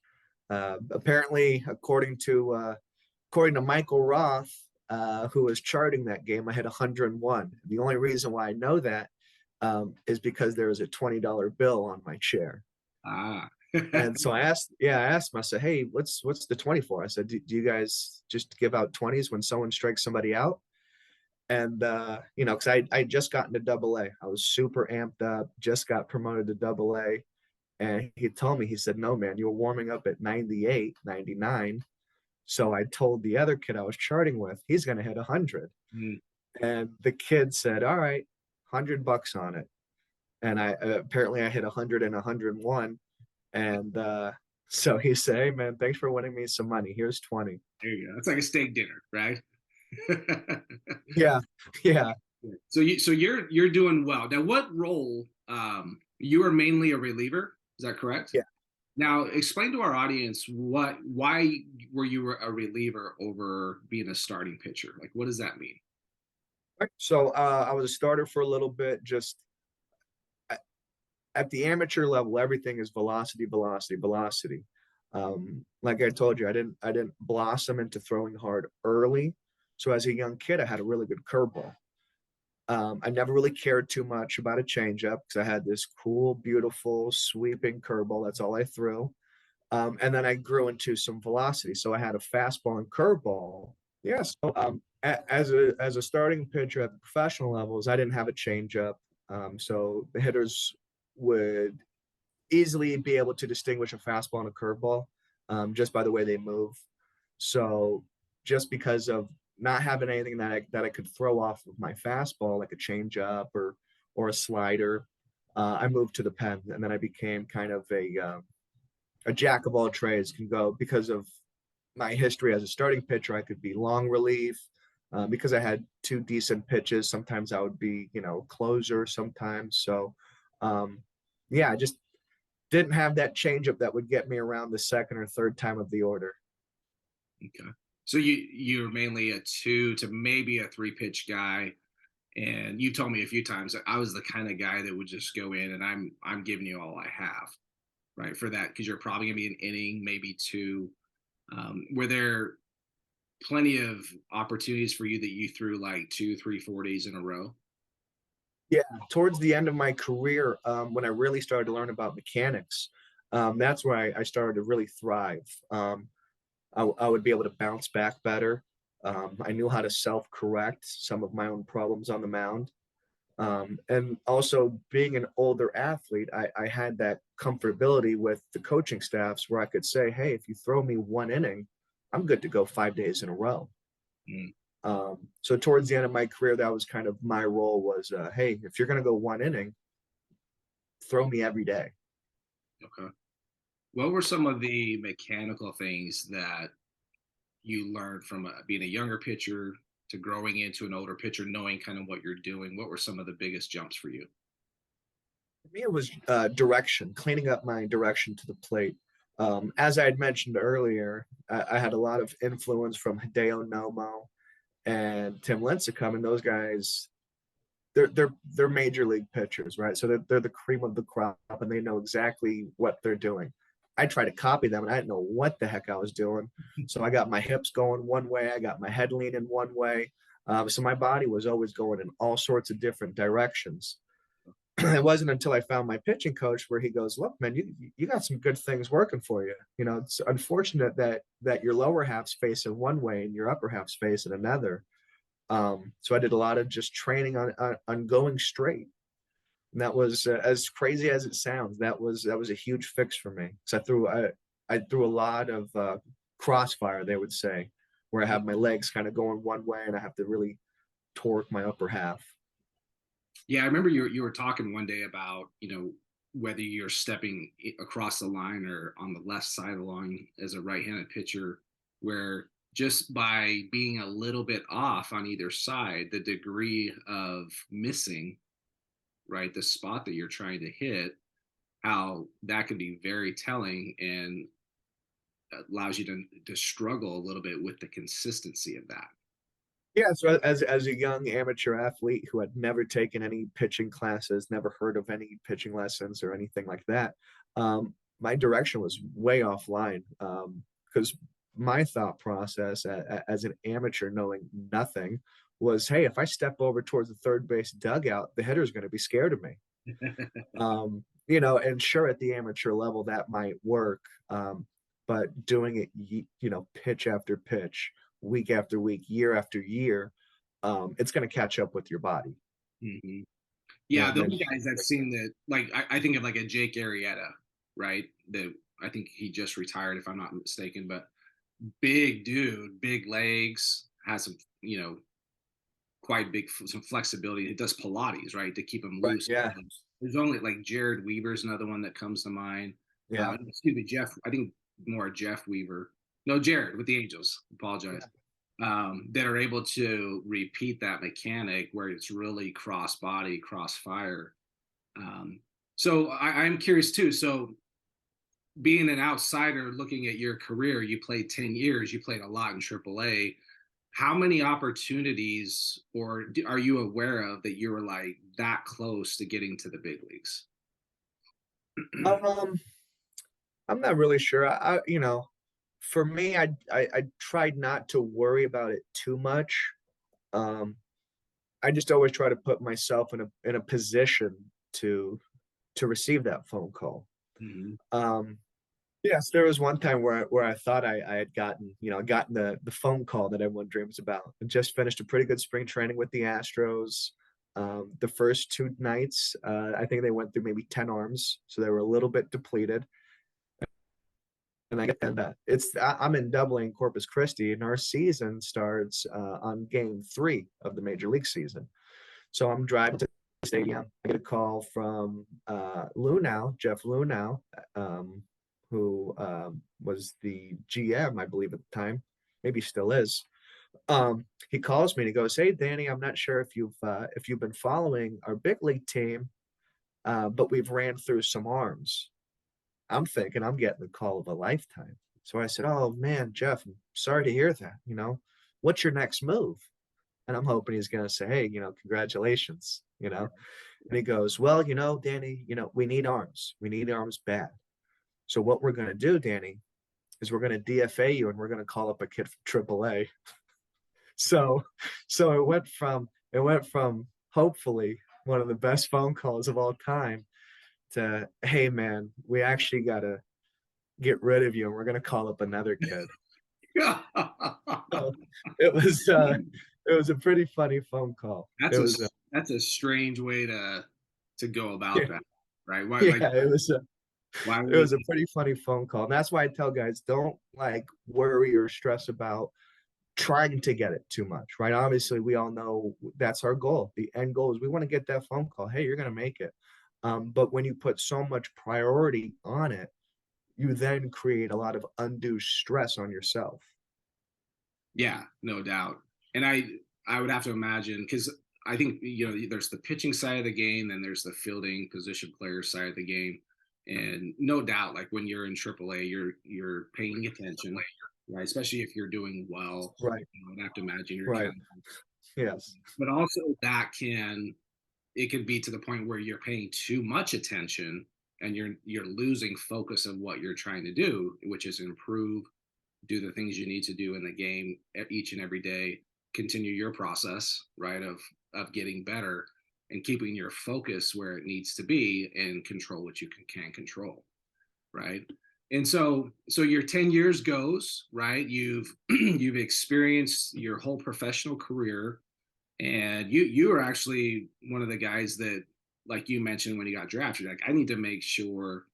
Apparently, according to Michael Roth, who was charting that game, I hit 101. The only reason why I know that is because there was a $20 bill on my chair. Ah. And so I asked him, I said, "Hey, what's the 20 for?" I said, do you guys just give out 20s when someone strikes somebody out? And because I just gotten to double A. I was super amped up, just got promoted to double A. And he told me, he said, "No, man, you were warming up at 98, 99." So I told the other kid I was charting with, he's going to hit 100. Mm. And the kid said, "All right, $100 on it." And I apparently I hit 100 and 101. And so he said, "Hey, man, thanks for winning me some money. Here's 20." There you go. It's like a steak dinner, right? Yeah. Yeah. So you're doing well. Now, what role you are mainly a reliever? Is that correct? Yeah. Now, explain to our audience why were you a reliever over being a starting pitcher? Like, what does that mean? Right. So I was a starter for a little bit. Just at the amateur level, everything is velocity, velocity, velocity. Like I told you, I didn't blossom into throwing hard early. So as a young kid, I had a really good curveball. I never really cared too much about a changeup because I had this cool, beautiful, sweeping curveball. That's all I threw. And then I grew into some velocity. So I had a fastball and curveball. Yeah. So as a starting pitcher at the professional levels, I didn't have a changeup. So the hitters would easily be able to distinguish a fastball and a curveball just by the way they move. So just because of not having anything that I could throw off of my fastball, like a changeup or a slider, I moved to the pen, and then I became kind of a jack of all trades. Can go because of my history as a starting pitcher. I could be long relief because I had two decent pitches. Sometimes I would be closer sometimes. So um, yeah, I just didn't have that changeup that would get me around the second or third time of the order. Okay. So you're mainly a two to maybe a three pitch guy. And you told me a few times that I was the kind of guy that would just go in and I'm giving you all I have, right? For that, because you're probably gonna be an inning, maybe two. Were there plenty of opportunities for you that you threw like 2, 3, 4 days in a row? Yeah, towards the end of my career, when I really started to learn about mechanics, that's where I started to really thrive. I would be able to bounce back better. I knew how to self-correct some of my own problems on the mound. And also being an older athlete, I had that comfortability with the coaching staffs where I could say, "Hey, if you throw me one inning, I'm good to go 5 days in a row." Mm, So towards the end of my career, that was kind of my role was, "Hey, if you're going to go one inning, throw me every day." okay. What were some of the mechanical things that you learned from being a younger pitcher to growing into an older pitcher, knowing kind of what you're doing? What were some of the biggest jumps for you? For me, it was direction, cleaning up my direction to the plate. As I had mentioned earlier, I had a lot of influence from Hideo Nomo and Tim Lincecum, and those guys, they're major league pitchers, right? So they're the cream of the crop, and they know exactly what they're doing. I tried to copy them and I didn't know what the heck I was doing. So I got my hips going one way, I got my head leaning one way. So my body was always going in all sorts of different directions. It wasn't until I found my pitching coach where he goes, "Look, man, you got some good things working for you. You know, it's unfortunate that your lower half's facing one way and your upper half's facing another." So I did a lot of just training on going straight. And that was as crazy as it sounds. That was a huge fix for me. So I threw a lot of crossfire, they would say, where I have my legs kind of going one way and I have to really torque my upper half. Yeah, I remember you were talking one day about, whether you're stepping across the line or on the left side of the line as a right-handed pitcher, where just by being a little bit off on either side, the degree of missing, right, the spot that you're trying to hit, how that can be very telling and allows you to struggle a little bit with the consistency of that. Yeah, so as a young amateur athlete who had never taken any pitching classes, never heard of any pitching lessons or anything like that, my direction was way offline. Because my thought process as an amateur, knowing nothing, was, hey, if I step over towards the third base dugout, the hitter's going to be scared of me. And sure, at the amateur level, that might work. But doing it, pitch after pitch, week after week, year after year, it's going to catch up with your body. Mhm. You Yeah, know, the then only guys I've seen that, like, I think of like a Jake Arrieta, right? That I think he just retired, if I'm not mistaken, but big dude, big legs, has some, quite big, some flexibility. He does Pilates, right, to keep him right, loose. yeah, There's only like Jared Weaver's another one that comes to mind. yeah, Excuse me, Jeff. I think more Jeff Weaver. No, Jared with the Angels. Apologize. yeah. That are able to repeat that mechanic where it's really cross body, cross fire. So I'm curious too. So being an outsider looking at your career, you played 10 years, you played a lot in AAA. How many opportunities or are you aware of that you were like that close to getting to the big leagues? Um, I'm not really sure. For me, I tried not to worry about it too much. Um, I just always try to put myself in a position to receive that phone call. Mhm. Um, yes, there was one time where I thought I had gotten the phone call that everyone dreams about. I just finished a pretty good spring training with the Astros. The first two nights, I think they went through maybe 10 arms, so they were a little bit depleted. And I get that I'm in Double A in Corpus Christi, and our season starts on game 3 of the Major League season. So I'm driving to the stadium. I get a call from Jeff Lunau, who was the GM, I believe, at the time. Maybe still is. He calls me and he goes, "Hey, Danny, I'm not sure if you've been following our big league team, but we've ran through some arms." I'm thinking I'm getting the call of a lifetime. So I said, "Oh man, Jeff, I'm sorry to hear that. What's your next move?" And I'm hoping he's going to say, "Hey, congratulations." And he goes, "Well, Danny, we need arms. We need arms bad. So what we're going to do, Danny, is we're going to DFA you and we're going to call up a kid from AAA." So, so it went from hopefully one of the best phone calls of all time to, "Hey man, we actually got to get rid of you and we're going to call up another kid." So it was it was a pretty funny phone call. It that's a was that's a strange way to go about yeah, that, right? Why like yeah, why it would was a pretty funny phone call. And that's why I tell guys, don't like worry or stress about trying to get it too much, right? Obviously, we all know that's our goal. The end goal is we want to get that phone call. Hey, you're going to make it. But when you put so much priority on it, you then create a lot of undue stress on yourself. Yeah, no doubt. And I would have to imagine because I think there's the pitching side of the game, and there's the fielding position player side of the game, and no doubt, like when you're in AAA, you're paying attention, right? Especially if you're doing well. Right. I'd have to imagine you're Right. kind of, Yes. but also that can it can be to the point where you're paying too much attention, and you're losing focus of what you're trying to do, which is improve, do the things you need to do in the game each and every day, continue your process, right, of getting better and keeping your focus where it needs to be and control what you can control, right? And so your 10 years goes, right? You've experienced your whole professional career, and you are actually one of the guys that, like you mentioned when you got drafted, like, I need to make sure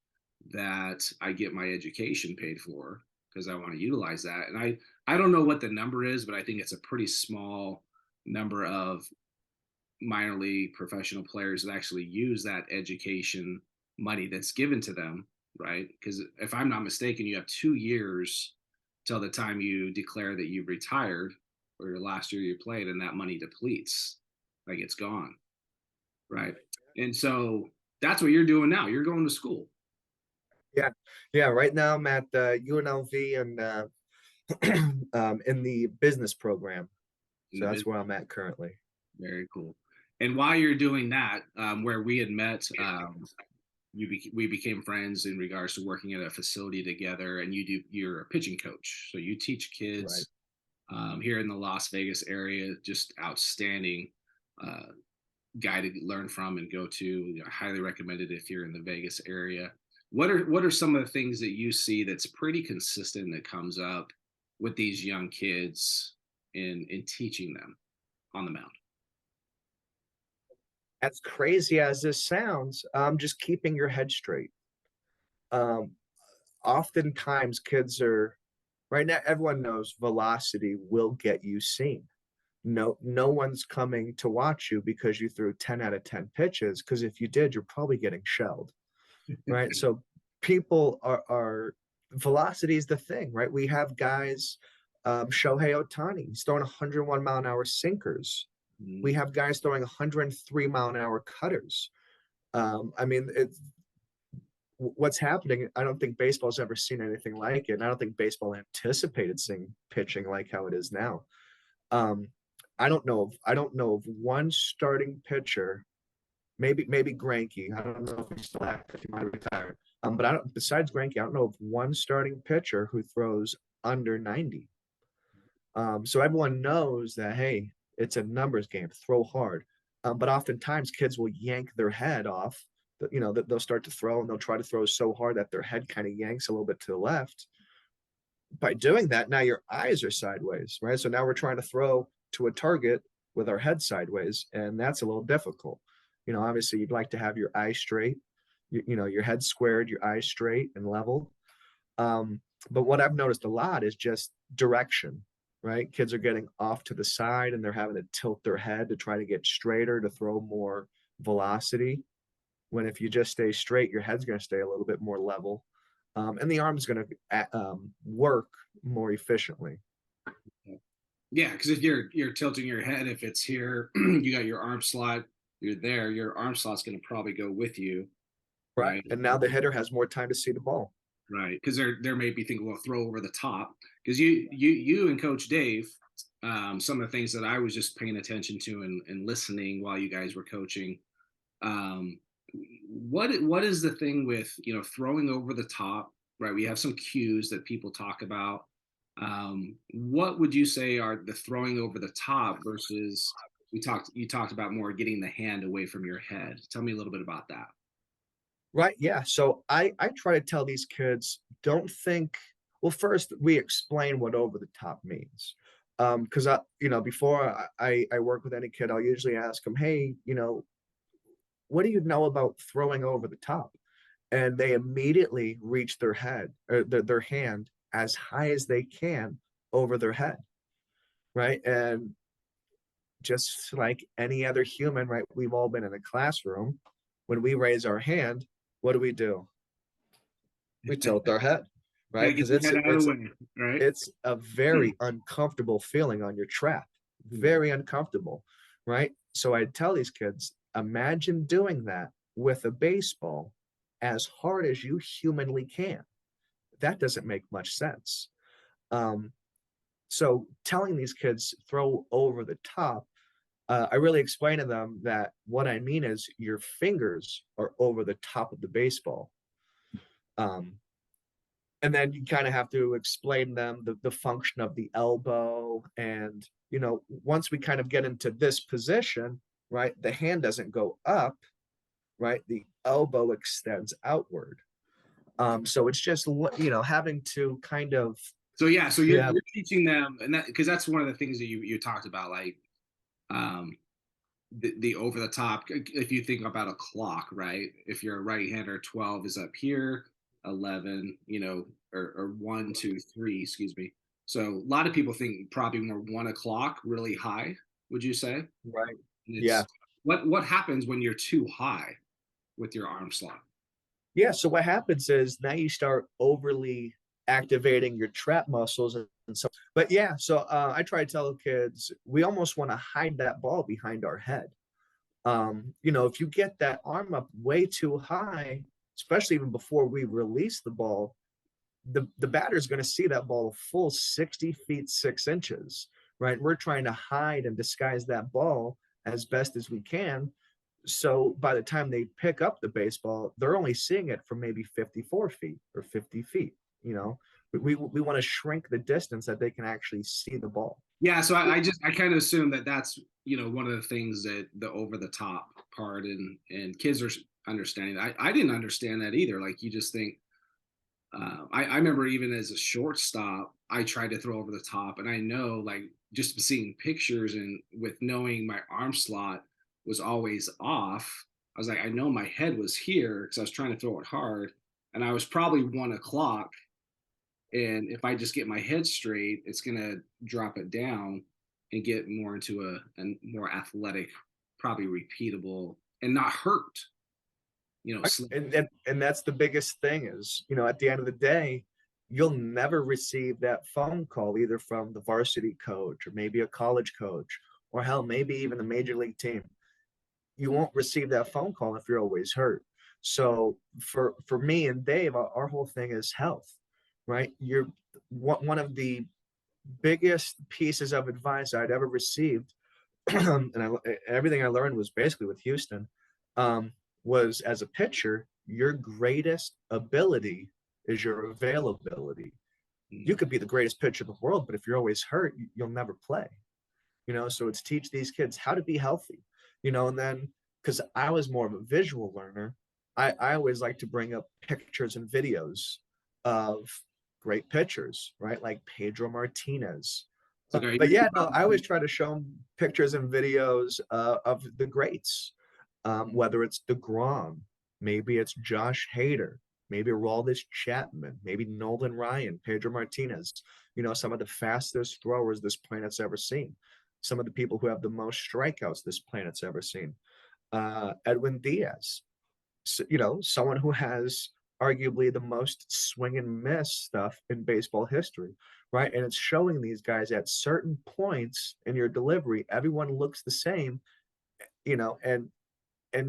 that I get my education paid for because I want to utilize that. And I don't know what the number is, but I think it's a pretty small number of minor league professional players that actually use that education money that's given to them, right? Because if I'm not mistaken, you have 2 years till the time you declare that you've retired or your last year you played, and that money depletes, like it's gone, right? And so that's what you're doing now. You're going to school. Yeah, yeah. Right now I'm at UNLV and in the business program. In So the that's business. where I'm at currently. Very cool. And while you're doing that, where we had met, we became friends in regards to working at a facility together. And you're a pitching coach, so you teach Right. kids here in the Las Vegas area. Just outstanding uh, guy to learn from and go to. Highly recommended if you're in the Vegas area. What are some of the things that you see that's pretty consistent that comes up with these young kids in teaching them on the mound? As crazy as this sounds, just keeping your head straight. Um, Oftentimes kids are right now, everyone knows velocity will get you seen. No one's coming to watch you because you threw 10 out of 10 pitches, because if you did, you're probably getting shelled, right? So people are velocity is the thing, right? We have guys, Shohei Ohtani, he's throwing 101-mile-an-hour sinkers. We Mm. have guys throwing 103-mile-an-hour cutters. I mean, what's happening, I don't think baseball's ever seen anything like it. And I don't think baseball anticipated seeing pitching like how it is now. Um, I don't know of one starting pitcher, maybe Greinke. I don't know if he's still active. He might have retired. But I don't. Besides Greinke, I don't know of one starting pitcher who throws under 90. So everyone knows that, hey, it's a numbers game. Throw hard. But oftentimes kids will yank their head off. They'll start to throw and they'll try to throw so hard that their head kind of yanks a little bit to the left. By doing that, now your eyes are sideways, right? So now we're trying to throw to a target with our head sideways, and that's a little difficult. Obviously you'd like to have your eyes straight, your head squared, your eyes straight and leveled. But what I've noticed a lot is just direction, right? Kids are getting off to the side and they're having to tilt their head to try to get straighter to throw more velocity. When if you just stay straight, your head's going to stay a little bit more level, and the arm's going to work more efficiently. Yeah, because if you're tilting your head, if it's here, you got your arm slot, you're there. Your arm slot's going to probably go with you, Right. right? And now the hitter has more time to see the ball. Right, because there may be thinking, well, throw over the top. Because you and Coach Dave, some of the things that I was just paying attention to and listening while you guys were coaching. Um, what is the thing with throwing over the top? Right, we have some cues that people talk about. What would you say are the throwing over the top versus you talked about more getting the hand away from your head? Tell me a little bit about that. Right. Yeah. So I try to tell these kids, don't think, well, first we explain what over the top means. Because before I work with any kid, I'll usually ask them, hey, what do you know about throwing over the top? And they immediately reach their head or their hand as high as they can over their head. Right. And just like any other human, right? We've all been in a classroom. When we raise our hand, what do? We tilt our head, right? Gotta get Because your it's head out of the way, right? it's a very uncomfortable feeling on your trap, Mhm. very uncomfortable, right? So I tell these kids, imagine doing that with a baseball as hard as you humanly can. That doesn't make much sense. Um, so telling these kids throw over the top, I really explain to them that what I mean is your fingers are over the top of the baseball. Um, and then you kind of have to explain them the function of the elbow. And, once we kind of get into this position, right, the hand doesn't go up, right? The elbow extends outward. So it's just, having to kind of, So yeah, so you're yeah, you're teaching them, and that because that's one of the things that you talked about, like um, the over the top. If you think about a clock, right? If you're a right hander, 12 is up here, 11, or 1, 2, 3, excuse me. So a lot of people think probably more 1 o'clock, really high. Would you say? And right. Yeah. it's what happens when you're too high with your arm slot? Yeah, so what happens is now you start overly activating your trap muscles and so but yeah, so I try to tell kids we almost want to hide that ball behind our head. If you get that arm up way too high, especially even before we release the ball, the batter is going to see that ball a full 60 feet 6 inches, right? We're trying to hide and disguise that ball as best as we can, so by the time they pick up the baseball, they're only seeing it from maybe 54 feet or 50 feet. You know, we want to shrink the distance that they can actually see the ball. Yeah, so I kind of assume that that's one of the things that the over the top part, and kids are understanding. I didn't understand that either. Like you just think. I remember even as a shortstop, I tried to throw over the top, and I know like just seeing pictures and with knowing my arm slot was always off. I was like, I know my head was here because I was trying to throw it hard, and I was probably 1 o'clock. And if I just get my head straight, it's gonna drop it down and get more into a more athletic, probably repeatable, and not hurt. And that's the biggest thing is, at the end of the day, you'll never receive that phone call either from the varsity coach or maybe a college coach or hell, maybe even the major league team. You won't receive that phone call if you're always hurt. So for me and Dave, our whole thing is health, right? You're one of the biggest pieces of advice I'd ever received, and everything I learned was basically with Houston, was as a pitcher, your greatest ability is your availability. You could be the greatest pitcher in the world, but if you're always hurt, you'll never play. So it's teach these kids how to be healthy, and then because I was more of a visual learner, I always like to bring up pictures and videos of great pitchers, right? Like Pedro Martinez. So are But you, yeah, no, I always try to show them pictures and videos of the greats, whether it's DeGrom, maybe it's Josh Hader, maybe Aroldis Chapman, maybe Nolan Ryan, Pedro Martinez, some of the fastest throwers this planet's ever seen, some of the people who have the most strikeouts this planet's ever seen. Edwin Diaz, so, someone who has arguably the most swing and miss stuff in baseball history, right? And it's showing these guys at certain points in your delivery, everyone looks the same, and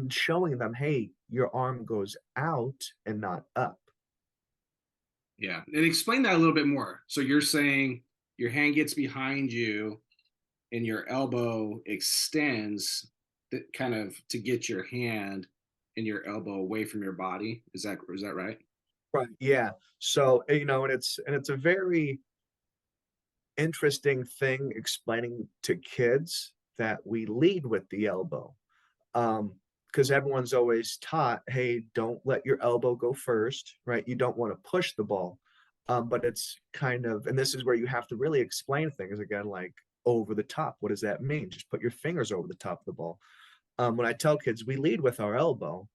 showing them, hey, your arm goes out and not up. yeah, and explain that a little bit more. So you're saying your hand gets behind you and your elbow extends kind of to get your hand and your elbow away from your body. Is that right? Right. Yeah. So, and it's a very interesting thing explaining to kids that we lead with the elbow. Because everyone's always taught, hey, don't let your elbow go first, right? You don't want to push the ball. But it's kind of, and this is where you have to really explain things again, like over the top. What does that mean? Just put your fingers over the top of the ball. When I tell kids we lead with our elbow,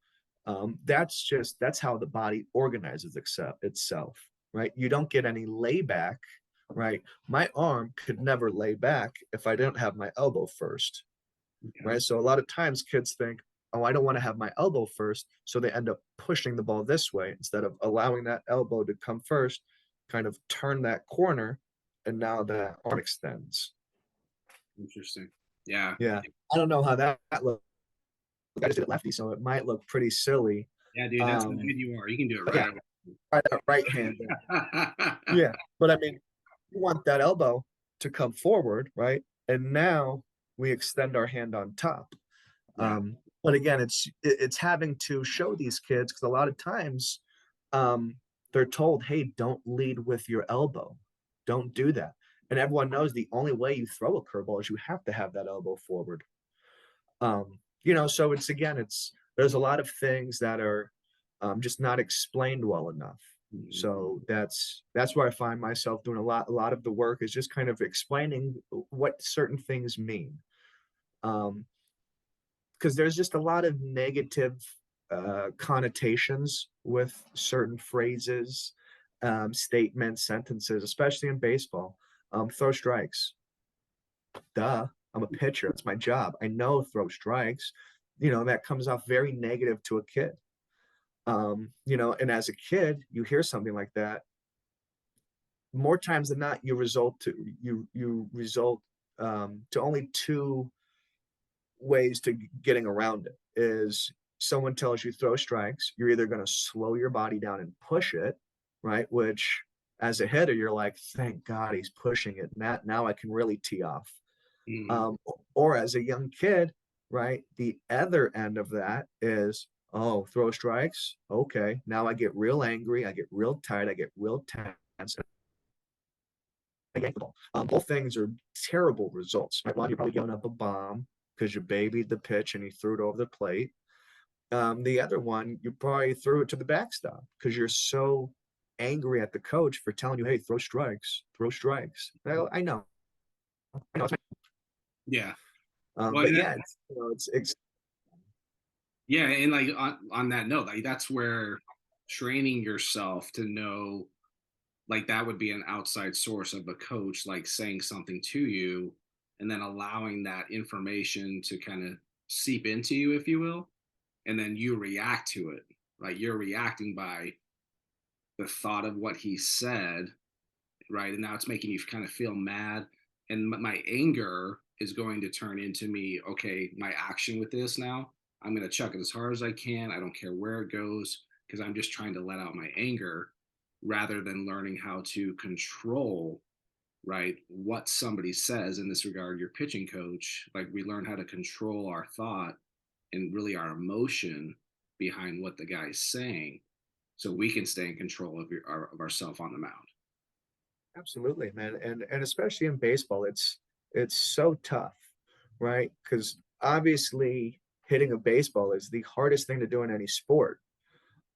that's how the body organizes itself, right? You don't get any layback, right? My arm could never lay back if I didn't have my elbow first, Okay. right? So a lot of times kids think, oh, I don't want to have my elbow first, so they end up pushing the ball this way instead of allowing that elbow to come first, kind of turn that corner, and now that arm extends. Interesting. Yeah. Yeah, I don't know how that looks. I just did it lefty, so it might look pretty silly. Yeah, dude, that's how good you are. You can do it But yeah, right right-handed. away. Yeah, but I mean, you want that elbow to come forward, right? And now we extend our hand on top. Yeah. But again, it's having to show these kids because a lot of times um, they're told, "Hey, don't lead with your elbow, don't do that." And everyone knows the only way you throw a curveball is you have to have that elbow forward. So it's again, it's there's a lot of things that are just not explained well enough. Mhm. So that's where I find myself doing a lot of the work is just kind of explaining what certain things mean. Um, because there's just a lot of negative connotations with certain phrases, statements, sentences, especially in baseball. Throw strikes. Duh. I'm a pitcher. It's my job. I know throw strikes. That comes off very negative to a kid. And as a kid, you hear something like that. More times than not, you result to only two ways to getting around it is someone tells you throw strikes, you're either going to slow your body down and push it, right? Which as a hitter, you're like, thank God he's pushing it. Now I can really tee off. Mhm. Or as a young kid, right? The other end of that is, oh, throw strikes. Okay. Now I get real angry. I get real tight. I get real tense. I yank the ball. Both things are terrible results. Right? One, you're probably giving up a bomb because you babied the pitch and you threw it over the plate. The other one, you probably threw it to the backstop because you're so angry at the coach for telling you, hey, throw strikes, throw strikes. I know. Yeah. Well, But and yeah, it's yeah, and like on that note, like that's where training yourself to know, like that would be an outside source of a coach like saying something to you and then allowing that information to kind of seep into you, if you will, and then you react to it. Right, you're reacting by the thought of what he said, right? And now it's making you kind of feel mad. And my anger is going to turn into me, okay, my action with this now, I'm going to chuck it as hard as I can. I don't care where it goes because I'm just trying to let out my anger rather than learning how to control, right, what somebody says. In this regard, your pitching coach, like we learn how to control our thought and really our emotion behind what the guy's saying so we can stay in control of, of ourselves on the mound. absolutely, man, and especially in baseball, it's so tough, right? Because obviously, hitting a baseball is the hardest thing to do in any sport.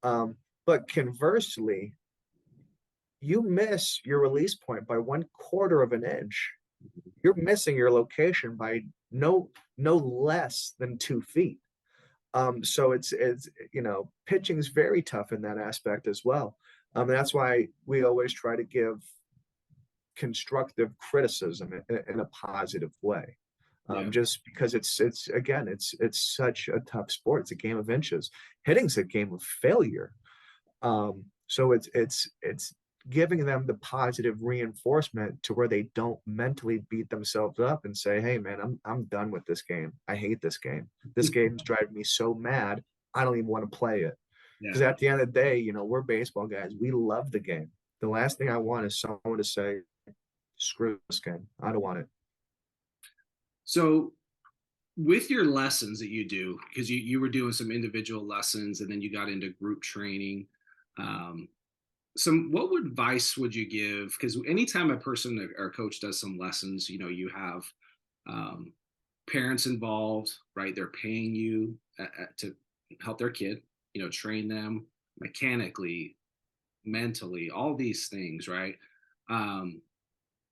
But conversely, you miss your release point by 1/4 of an inch. You're missing your location by no less than 2 feet. So it's pitching's very tough in that aspect as well. And that's why we always try to give constructive criticism in a positive way. Yeah. Just because it's again it's such a tough sport. It's a game of inches. Hitting's a game of failure. So it's giving them the positive reinforcement to where they don't mentally beat themselves up and say, "Hey, man, I'm done with this game. I hate this game. This game's driving me so mad. I don't even want to play it." Because Yeah. at the end of the day, we're baseball guys. We love the game. The last thing I want is someone to say, screw this game. I don't want it. So with your lessons that you do, because you were doing some individual lessons and then you got into group training, um, some what advice would you give? Because anytime a person or coach does some lessons, you have um, parents involved, right? They're paying you to help their kid, train them mechanically, mentally, all these things, right? Um,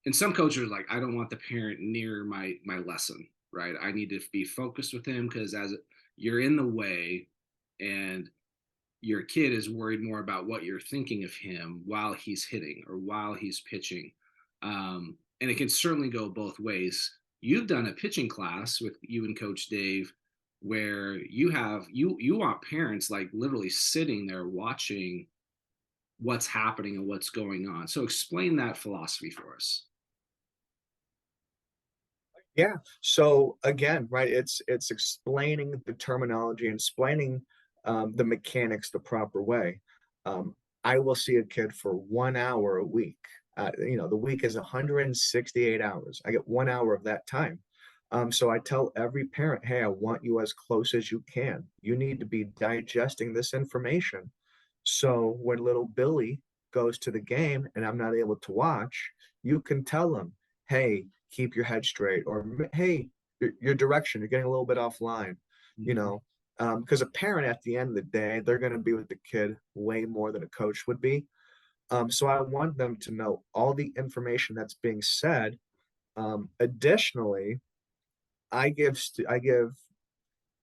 and some coaches are like, I don't want the parent near my lesson, right? I need to be focused with him because as you're in the way, and your kid is worried more about what you're thinking of him while he's hitting or while he's pitching. And it can certainly go both ways. You've done a pitching class with you and Coach Dave where you want parents like literally sitting there watching what's happening and what's going on. So explain that philosophy for us. Yeah. So again, right, it's explaining the terminology and explaining the mechanics the proper way. Um, I will see a kid for 1 hour a week. The week is 168 hours. I get 1 hour of that time. So I tell every parent, hey, I want you as close as you can. You need to be digesting this information. So when little Billy goes to the game and I'm not able to watch, you can tell him, hey, keep your head straight, or hey, your direction, you're getting a little bit offline, you Mhm. know. Because a parent at the end of the day, they're going to be with the kid way more than a coach would be. So I want them to know all the information that's being said. Additionally, I give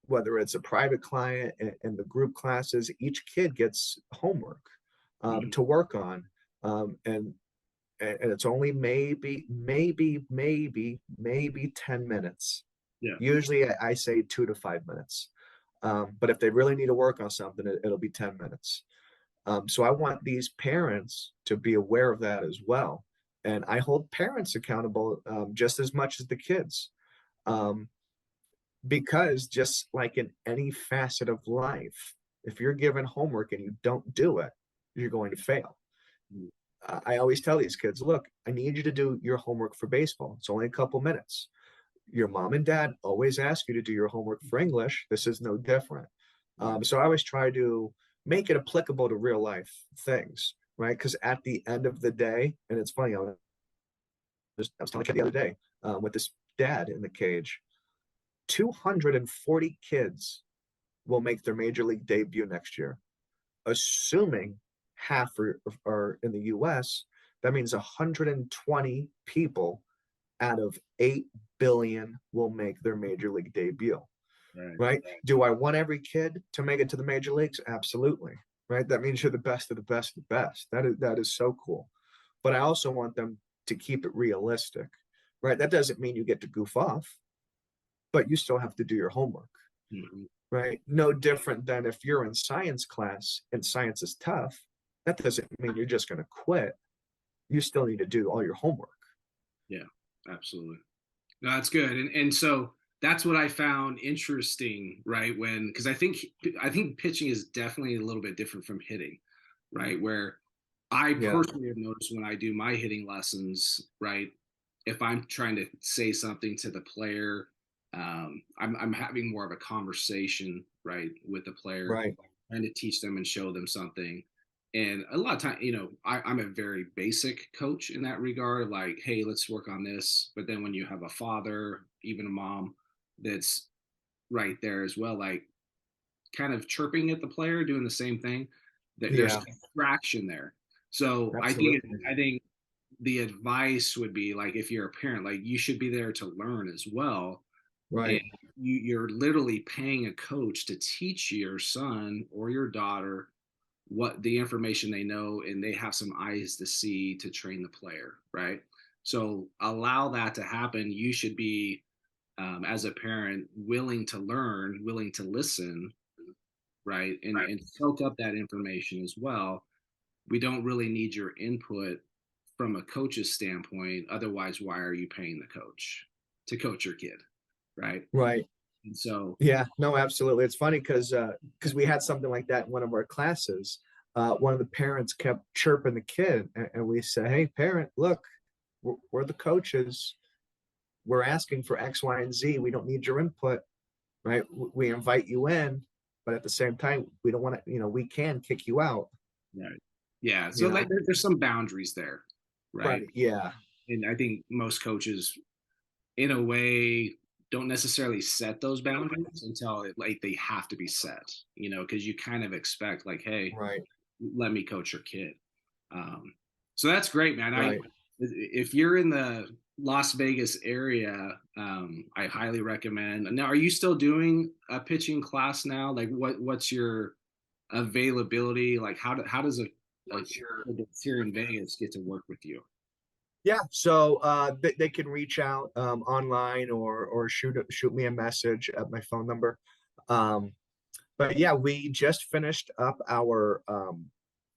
whether it's a private client in the group classes, each kid gets homework Mhm. to work on, and it's only maybe 10 minutes. Yeah. Usually, I say 2 to 5 minutes. But if they really need to work on something, it'll be 10 minutes. So I want these parents to be aware of that as well, and I hold parents accountable just as much as the kids. Um, because just like in any facet of life, if you're given homework and you don't do it, you're going to fail. Mm. I always tell these kids, look, I need you to do your homework for baseball. It's only a couple minutes. Your mom and dad always ask you to do your homework for English. This is no different. Right. So I always try to make it applicable to real life things, right? Because at the end of the day, and it's funny, I was telling a kid the other day with this dad in the cage, 240 kids will make their major league debut next year. Assuming half are in the US, that means 120 people out of 8 billion will make their major league debut, Right. right? Do I want every kid to make it to the major leagues? Absolutely, right? That means you're the best of the best of the best. That is so cool. But I also want them to keep it realistic, right? That doesn't mean you get to goof off, but you still have to do your homework, Mhm. right? No different than if you're in science class and science is tough, that doesn't mean you're just going to quit. You still need to do all your homework. Yeah. Absolutely. No, that's good. And so that's what I found interesting, right? When because I think pitching is definitely a little bit different from hitting, right? Where I Yeah, personally have noticed when I do my hitting lessons, right? If I'm trying to say something to the player, I'm having more of a conversation, right, with the player, right. trying to teach them and show them something. And a lot of time, I'm a very basic coach in that regard, like, hey, let's work on this. But then when you have a father, even a mom, that's right there as well, like kind of chirping at the player, doing the same thing, there's Yeah, a fraction there. So absolutely. I think the advice would be like if you're a parent, like you should be there to learn as well. And Right, you're literally paying a coach to teach your son or your daughter what the information they know, and they have some eyes to see to train the player, right? So allow that to happen. You should be, as a parent, willing to learn, willing to listen, right, and soak up that information as well. We don't really need your input from a coach's standpoint. Otherwise, why are you paying the coach to coach your kid, right? right. And so, Yeah, no, absolutely. It's funny because we had something like that in one of our classes. One of the parents kept chirping the kid, and we said, "Hey, parent, look, we're the coaches. We're asking for X, Y, and Z. We don't need your input, right? We invite you in, but at the same time, we don't want to. We can kick you out. right, yeah. You So like, know, there's some boundaries there, right? right? Yeah, And I think most coaches, in a way, don't necessarily set those boundaries until like they have to be set, because you kind of expect like, hey, right, let me coach your kid. Um, so that's great, man. right. If you're in the Las Vegas area, I highly recommend. Now, are you still doing a pitching class now? Like, what's your availability? Like, how does a kid that's here in Vegas get to work with you? Yeah, so they can reach out online or shoot me a message at my phone number. Um, but yeah, we just finished up our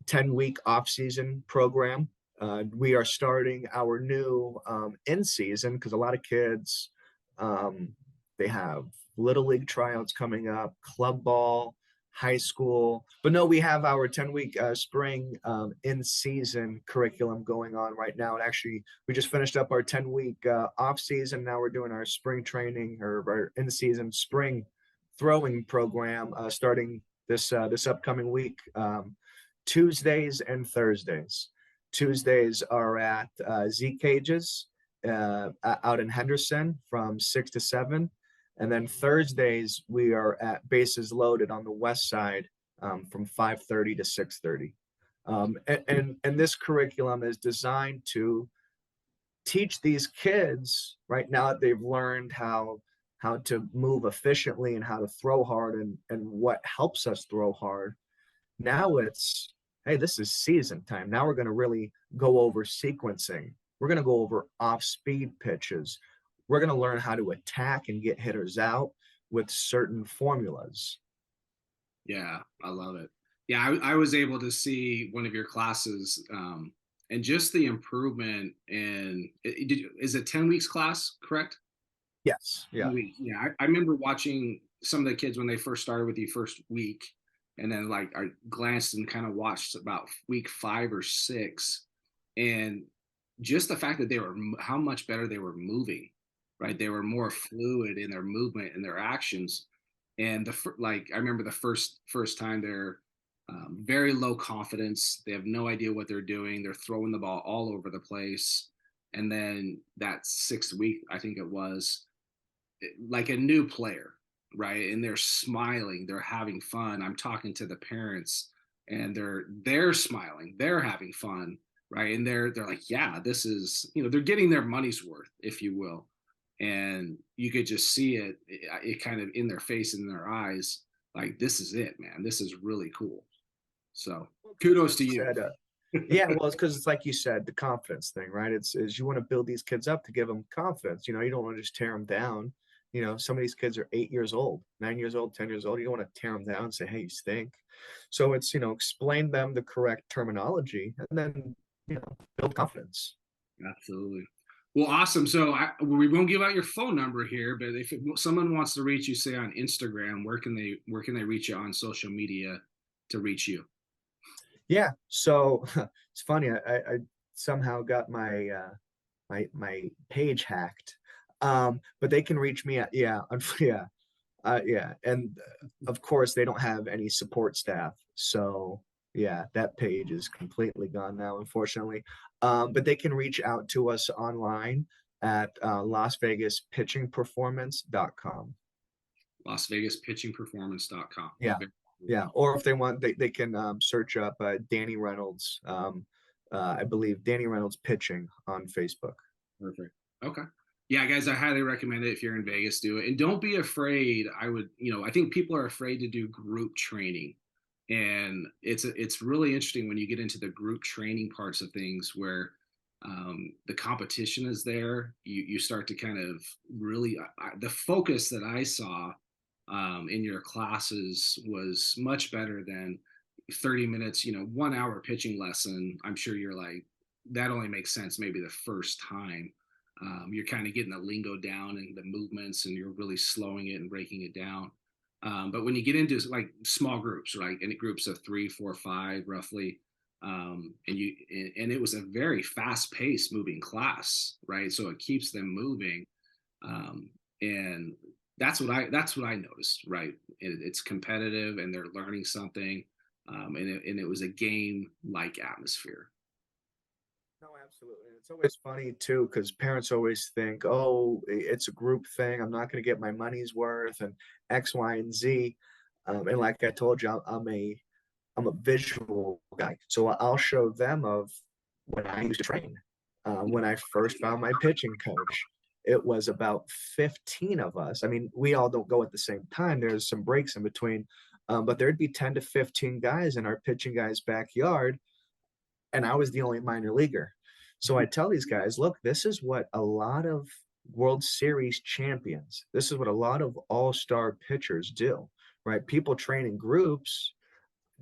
10-week off-season program. We are starting our new in-season because a lot of kids um, they have little league tryouts coming up, club ball, high school. But no, we have our 10-week spring in-season curriculum going on right now. And actually, we just finished up our 10-week off-season. Now we're doing our spring training or our in-season spring throwing program starting this upcoming week, Tuesdays and Thursdays. Tuesdays are at Z Cages out in Henderson from 6 to 7. And then Thursdays, we are at Bases Loaded on the west side from 5:30 to 6:30. And this curriculum is designed to teach these kids right now that they've learned how to move efficiently and how to throw hard and what helps us throw hard. Now it's, hey, this is season time. Now we're going to really go over sequencing. We're going to go over off-speed pitches. We're going to learn how to attack and get hitters out with certain formulas. Yeah, I love it. Yeah, I was able to see one of your classes, and just the improvement in is it 10 weeks class, correct? Yes. Yeah. Yeah, I remember watching some of the kids when they first started with you first week, and then like I glanced and kind of watched about week 5 or 6, and just the fact that they were how much better they were moving, right? They were more fluid in their movement and their actions, and like I remember the first time they're very low confidence. They have no idea what they're doing. They're throwing the ball all over the place, and then that 6th week, I think it was like a new player, right? And they're smiling, they're having fun. I'm talking to the parents, and they're smiling, they're having fun, right? And they're like, yeah, this is, they're getting their money's worth, if you will. And you could just see it kind of in their face and in their eyes, like, this is it, man. This is really cool. So kudos to you. Yeah, well, it's because it's like you said, the confidence thing, right? Is you want to build these kids up to give them confidence. You don't want to just tear them down. Some of these kids are 8 years old, 9 years old, 10 years old. You don't want to tear them down and say, hey, you stink. So it's, explain them the correct terminology and then, build confidence. Absolutely. Well, awesome. So we won't give out your phone number here, but if someone wants to reach you, say on Instagram, where can they reach you on social media to reach you? Yeah. So it's funny. I somehow got my page hacked. But they can reach me at yeah, and of course they don't have any support staff, so yeah, that page is completely gone now, unfortunately. But they can reach out to us online at LasVegasPitchingPerformance.com. LasVegasPitchingPerformance.com. Yeah, yeah. Or if they want, they can search up Danny Reynolds. I believe Danny Reynolds pitching on Facebook. Perfect. Okay. Yeah, guys, I highly recommend it if you're in Vegas, do it. And don't be afraid. I think people are afraid to do group training. And it's really interesting when you get into the group training parts of things where the competition is there. You start to kind of really, the focus that I saw in your classes was much better than 30 minutes, 1 hour pitching lesson. I'm sure you're like, that only makes sense maybe the first time. You're kind of getting the lingo down and the movements, and you're really slowing it and breaking it down. But when you get into like small groups, right, and groups of 3, 4, 5, roughly, and it was a very fast-paced moving class, right? So it keeps them moving, and that's what I noticed, right? It's competitive, and they're learning something, and it was a game-like atmosphere. No, absolutely. It's always funny too, because parents always think, oh, it's a group thing. I'm not going to get my money's worth and X, Y, and Z. And like I told you, I'm a visual guy. So I'll show them of when I used to train. When I first found my pitching coach, it was about 15 of us. I mean, we all don't go at the same time. There's some breaks in between. But there'd be 10 to 15 guys in our pitching guy's backyard, and I was the only minor leaguer. So I tell these guys, look, this is what a lot of World Series champions, this is what a lot of all-star pitchers do, right? People train in groups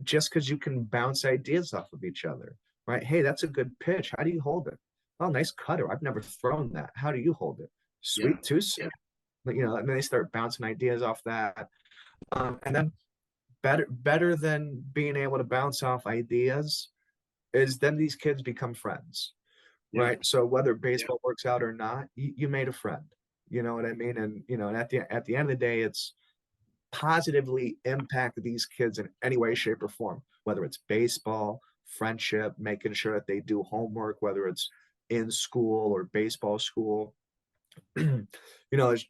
just because you can bounce ideas off of each other, right? Hey, that's a good pitch. How do you hold it? Oh, nice cutter. I've never thrown that. How do you hold it? Yeah. Sweet too. But, and then they start bouncing ideas off that. And then better than being able to bounce off ideas is then these kids become friends, Yeah. right? So whether Yeah. baseball works out or not, you made a friend. You know what I mean? And and at the end of the day, it's positively impact these kids in any way, shape, or form, whether it's baseball, friendship, making sure that they do homework, whether it's in school or baseball school. you it's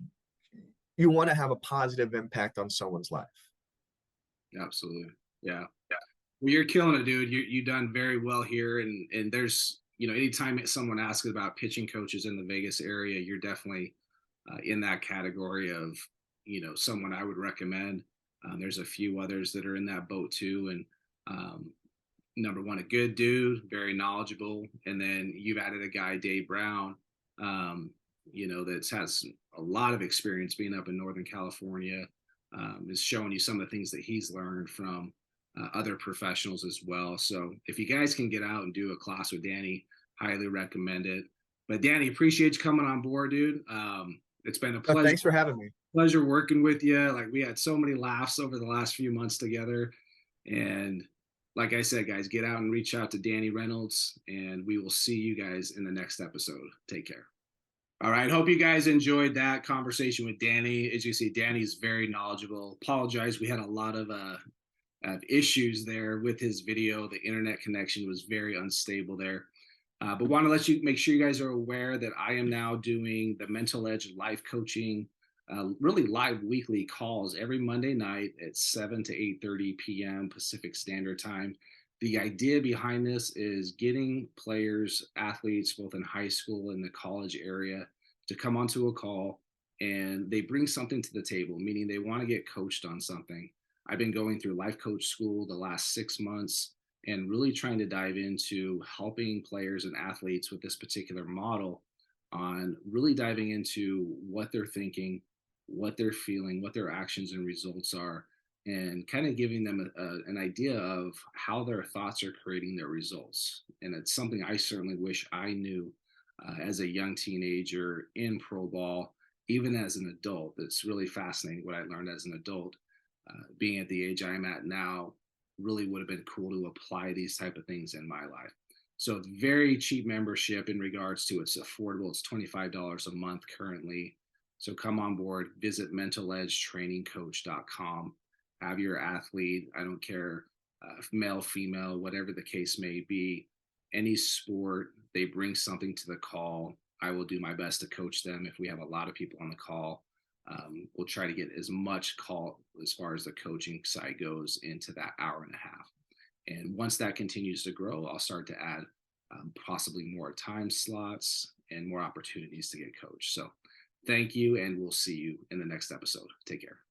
you wanna have a positive impact on someone's life. Absolutely. Yeah. Well, you're killing it, dude. You done very well here, and there's anytime someone asks about pitching coaches in the Vegas area, you're definitely in that category of someone I would recommend. There's a few others that are in that boat too, and um, number one, a good dude, very knowledgeable, and then you've added a guy, Dave Brown, that has a lot of experience being up in Northern California. Is showing you some of the things that he's learned from other professionals as well. So if you guys can get out and do a class with Danny, highly recommend it. But Danny, appreciate you coming on board, dude. It's been a Thanks for having me. pleasure working with you. Like we had so many laughs over the last few months together, and like I said, guys, get out and reach out to Danny Reynolds, and we will see you guys in the next episode. Take care. All right. Hope you guys enjoyed that conversation with Danny. As you see, Danny's very knowledgeable. Apologize. We had a lot of issues there with his video. The internet connection was very unstable there. But want to let you make sure you guys are aware that I am now doing the Mental Edge life coaching, really live weekly calls every Monday night at 7 to 8:30 p.m. Pacific Standard Time. The idea behind this is getting players, athletes, both in high school and the college area, to come onto a call and they bring something to the table, meaning they want to get coached on something. I've been going through life coach school the last 6 months and really trying to dive into helping players and athletes with this particular model on really diving into what they're thinking, what they're feeling, what their actions and results are, and kind of giving them an idea of how their thoughts are creating their results. And it's something I certainly wish I knew as a young teenager in pro ball, even as an adult. It's really fascinating what I learned as an adult. Being at the age I'm at now, really would have been cool to apply these type of things in my life. So it's very cheap membership in regards to it's affordable. It's $25 a month currently. So come on board, visit mentaledgetrainingcoach.com. Have your athlete, I don't care, male, female, whatever the case may be, any sport, they bring something to the call. I will do my best to coach them. If we have a lot of people on the call, we'll try to get as much call as far as the coaching side goes into that hour and a half. And once that continues to grow, I'll start to add possibly more time slots and more opportunities to get coached. So thank you, and we'll see you in the next episode. Take care.